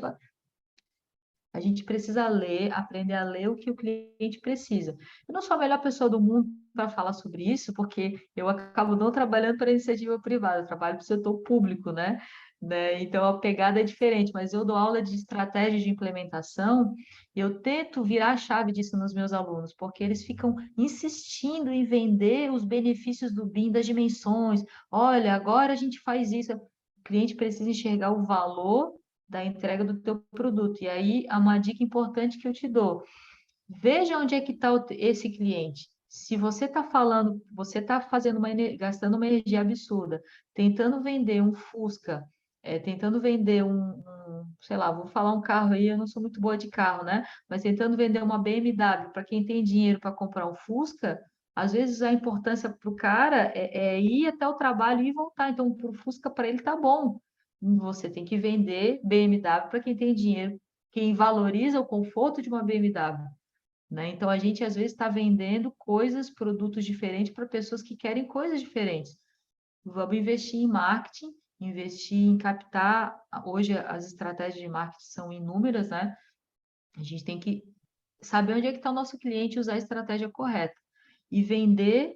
A gente precisa ler, aprender a ler o que o cliente precisa. Eu não sou a melhor pessoa do mundo para falar sobre isso, porque eu acabo não trabalhando para a iniciativa privada, eu trabalho para o setor público, né? Então a pegada é diferente, mas eu dou aula de estratégia de implementação e eu tento virar a chave disso nos meus alunos, porque eles ficam insistindo em vender os benefícios do BIM, das dimensões. Olha, agora a gente faz isso. O cliente precisa enxergar o valor da entrega do teu produto. E aí, uma dica importante que eu te dou: veja onde é que está esse cliente. Se você está falando, você está gastando uma energia absurda, tentando vender um Fusca, tentando vender sei lá, vou falar um carro aí, eu não sou muito boa de carro, né? Mas tentando vender uma BMW para quem tem dinheiro para comprar um Fusca, às vezes a importância para o cara é ir até o trabalho e voltar. Então, para o Fusca, para ele tá bom. Você tem que vender BMW para quem tem dinheiro, quem valoriza o conforto de uma BMW, né? Então, a gente às vezes está vendendo coisas, produtos diferentes para pessoas que querem coisas diferentes. Vamos investir em marketing, investir em captar. Hoje, as estratégias de marketing são inúmeras, né? A gente tem que saber onde é que está o nosso cliente e usar a estratégia correta. E vender,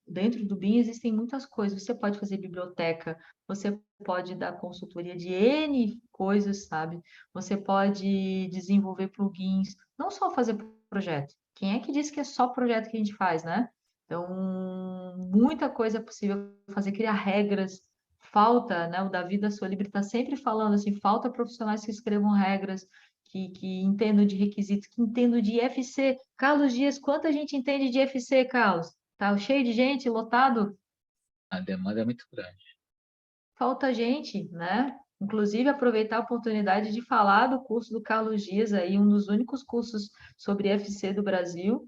dentro do BIM existem muitas coisas. Você pode fazer biblioteca, você pode dar consultoria de N coisas, sabe? Você pode desenvolver plugins, não só fazer projeto. Quem é que disse que é só projeto que a gente faz, né? Então, muita coisa é possível fazer, criar regras. Falta, né? O Davi da Sua Libre está sempre falando assim, falta profissionais que escrevam regras, que entendam de requisitos, que entendam de IFC. Carlos Dias, quanta gente entende de IFC, Carlos? Tá cheio de gente, lotado? A demanda é muito grande. Falta gente, né? Inclusive, aproveitar a oportunidade de falar do curso do Carlos Dias, aí, um dos únicos cursos sobre IFC do Brasil.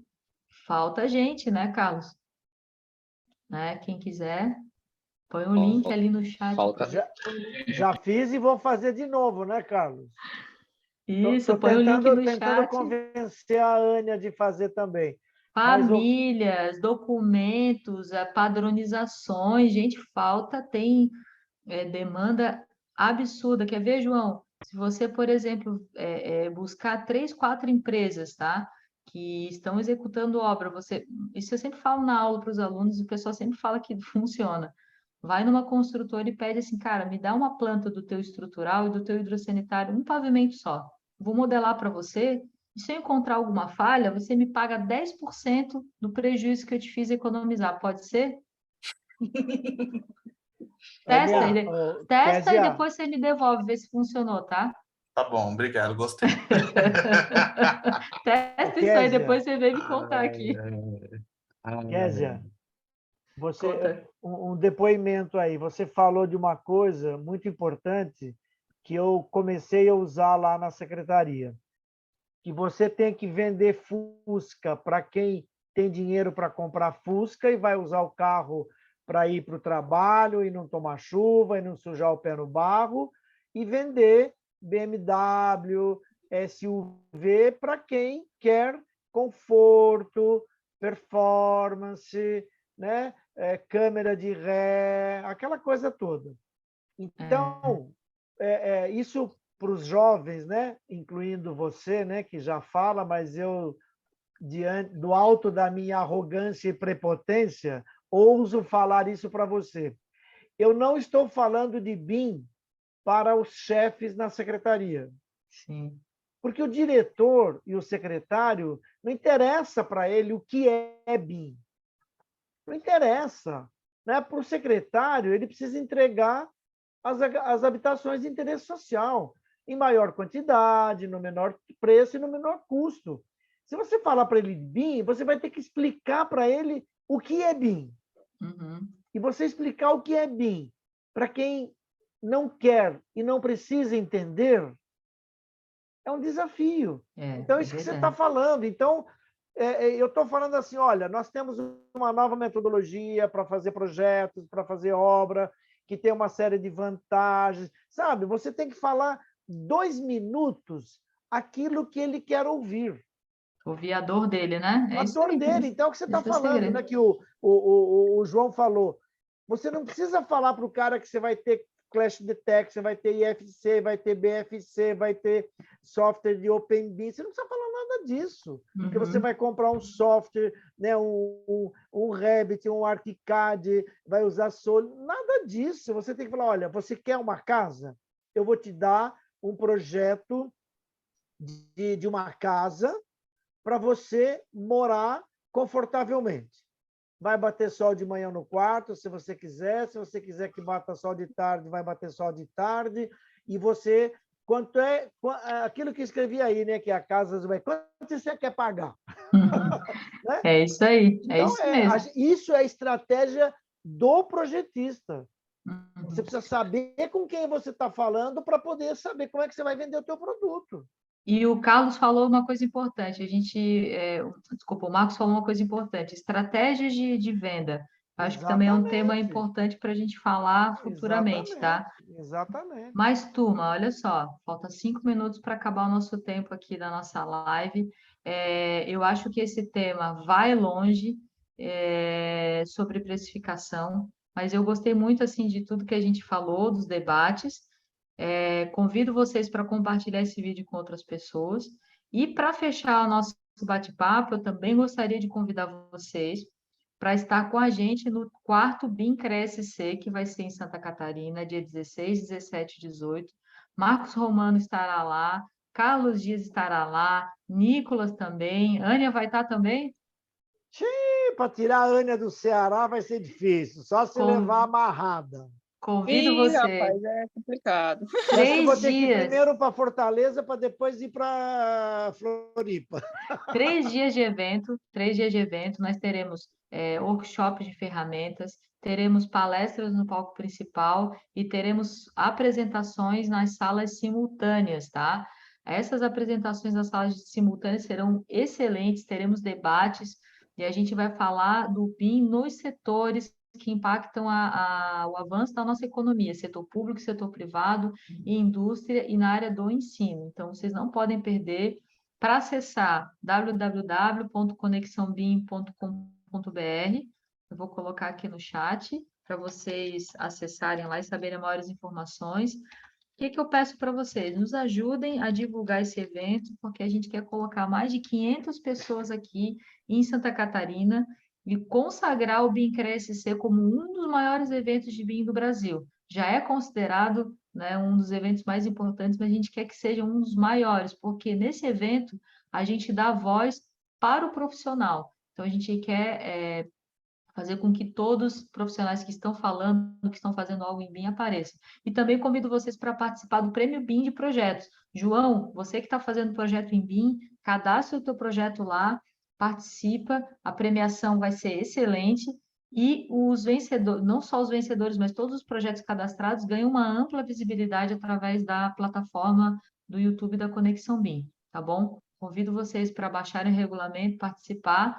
Falta gente, né, Carlos? Né? Quem quiser, põe o link ali no chat. Falta. Já fiz e vou fazer de novo, né, Carlos? Isso, Estou põe o link no tentando chat. convencer a Ania de fazer também. Famílias, documentos, padronizações, gente, falta, tem demanda absurda. Quer ver, João? Se você, por exemplo, buscar 3, 4 empresas, tá? Que estão executando obra, isso eu sempre falo na aula para os alunos, e o pessoal sempre fala que funciona. Vai numa construtora e pede assim, cara, me dá uma planta do teu estrutural e do teu hidrossanitário, um pavimento só. Vou modelar para você, e se eu encontrar alguma falha, você me paga 10% do prejuízo que eu te fiz economizar. Pode ser? Testa, Ania, testa e Kézia, depois você me devolve, ver se funcionou, tá? Tá bom, obrigado, gostei. Testa isso aí, depois você vem me contar aqui. Kézia, Conta. um depoimento aí. Você falou de uma coisa muito importante que eu comecei a usar lá na secretaria, que você tem que vender Fusca para quem tem dinheiro para comprar Fusca e vai usar o carro para ir para o trabalho e não tomar chuva e não sujar o pé no barro, e vender BMW, SUV para quem quer conforto, performance, né? Câmera de ré, aquela coisa toda. Então, isso para os jovens, né? Incluindo você, né? Que já fala, mas eu, diante do alto da minha arrogância e prepotência, ouso falar isso para você. Eu não estou falando de BIM para os chefes na secretaria. Sim. Porque o diretor e o secretário, não interessa para ele o que é BIM. Não interessa. Né? Para o secretário, ele precisa entregar as habitações de interesse social, em maior quantidade, no menor preço e no menor custo. Se você falar para ele BIM, você vai ter que explicar para ele o que é BIM. Uhum. E você explicar o que é BIM para quem não quer e não precisa entender, é um desafio. Então, isso que você está falando. Então, eu estou falando assim, olha, nós temos uma nova metodologia para fazer projetos, para fazer obra, que tem uma série de vantagens. Sabe, você tem que falar 2 minutos aquilo que ele quer ouvir. Ouvir a dor dele, né? A dor dele. Então, é o que você está falando, né? Que o João falou. Você não precisa falar para o cara que você vai ter Clash Detect, você vai ter IFC, vai ter BFC, vai ter software de OpenBIM. Você não precisa falar nada disso. Porque você vai comprar um software, né? um Revit, um ArchiCAD, vai usar Solid. Nada disso. Você tem que falar, olha, você quer uma casa? Eu vou te dar um projeto de uma casa para você morar confortavelmente. Vai bater sol de manhã no quarto, se você quiser. Se você quiser que bata sol de tarde, vai bater sol de tarde. E você, quanto é aquilo que escrevi aí, né? Que a casa vai. Quanto você quer pagar? Né? É isso aí, então, isso mesmo. Isso é a estratégia do projetista. Uhum. Você precisa saber com quem você está falando para poder saber como é que você vai vender o teu produto. E o Carlos falou uma coisa importante, desculpa, o Marcos falou uma coisa importante, estratégias de venda. Acho que também é um tema importante para a gente falar futuramente, tá? Exatamente. Mas, turma, olha só, falta 5 minutos para acabar o nosso tempo aqui da nossa live. Eu acho que esse tema vai longe sobre precificação, mas eu gostei muito assim de tudo que a gente falou, dos debates. Convido vocês para compartilhar esse vídeo com outras pessoas. E para fechar o nosso bate-papo, eu também gostaria de convidar vocês para estar com a gente no quarto BIM CRESC-C, que vai ser em Santa Catarina, dia 16, 17 e 18. Marcos Romano estará lá, Carlos Dias estará lá, Nicolas também, Ânia vai estar também? Para tirar a Ânia do Ceará vai ser difícil, só se levar amarrada. Convido você. Rapaz, é complicado. Acho que vou ter que ir primeiro para Fortaleza para depois ir para Floripa. 3 dias de evento, nós teremos workshops de ferramentas, teremos palestras no palco principal e teremos apresentações nas salas simultâneas, tá? Essas apresentações nas salas simultâneas serão excelentes, teremos debates e a gente vai falar do BIM nos setores que impactam o avanço da nossa economia, setor público, setor privado, e indústria e na área do ensino. Então, vocês não podem perder. Para acessar www.conexãobim.com.br, eu vou colocar aqui no chat para vocês acessarem lá e saberem maiores informações. O que eu peço para vocês? Nos ajudem a divulgar esse evento, porque a gente quer colocar mais de 500 pessoas aqui em Santa Catarina e consagrar o BIM CRESC-C como um dos maiores eventos de BIM do Brasil. Já é considerado, né, um dos eventos mais importantes, mas a gente quer que seja um dos maiores, porque nesse evento a gente dá voz para o profissional. Então, a gente quer fazer com que todos os profissionais que estão falando, que estão fazendo algo em BIM apareçam. E também convido vocês para participar do Prêmio BIM de Projetos. João, você que está fazendo projeto em BIM, cadastre o teu projeto lá, participa, a premiação vai ser excelente e os vencedores, não só os vencedores, mas todos os projetos cadastrados ganham uma ampla visibilidade através da plataforma do YouTube da Conexão BIM, tá bom? Convido vocês para baixarem o regulamento, participar.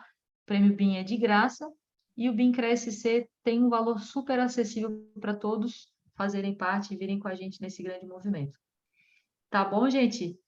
O Prêmio BIM é de graça e o BIM CREA-SC tem um valor super acessível para todos fazerem parte e virem com a gente nesse grande movimento. Tá bom, gente?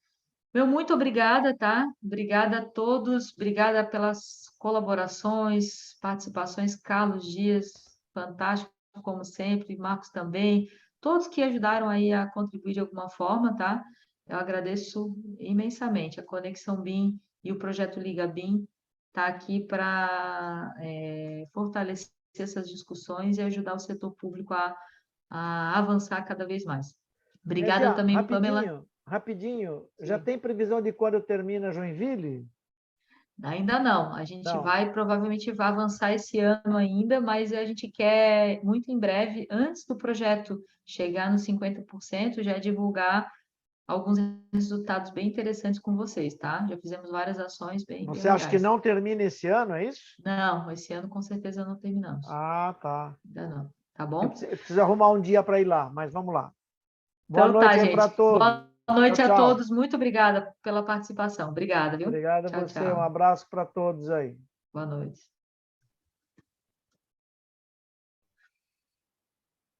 Meu muito obrigada, tá? Obrigada a todos, obrigada pelas colaborações, participações, Carlos Dias, fantástico como sempre, Marcos também, todos que ajudaram aí a contribuir de alguma forma, tá? Eu agradeço imensamente. A Conexão BIM e o projeto Liga BIM tá aqui para fortalecer essas discussões e ajudar o setor público a avançar cada vez mais. Obrigada Nézia, também, Pamela. rapidinho, já Sim. tem previsão de quando termina Joinville? Ainda não, a gente Não. provavelmente vai avançar esse ano ainda, mas a gente quer muito em breve, antes do projeto chegar nos 50%, já divulgar alguns resultados bem interessantes com vocês, tá? Já fizemos várias ações bem Você acha que legais. não termina esse ano, é isso? Não, esse ano com certeza não terminamos. Ah, tá. Ainda não, tá Eu bom? preciso arrumar um dia para ir lá, mas vamos lá. Boa Então noite tá, aí para gente. todos. Boa noite Tchau, a tchau. todos. Muito obrigada pela participação. Obrigada, viu? Obrigado a Tchau, você. Um tchau. abraço para todos aí. Boa noite.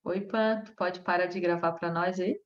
Oi, Pan, tu pode parar de gravar para nós aí?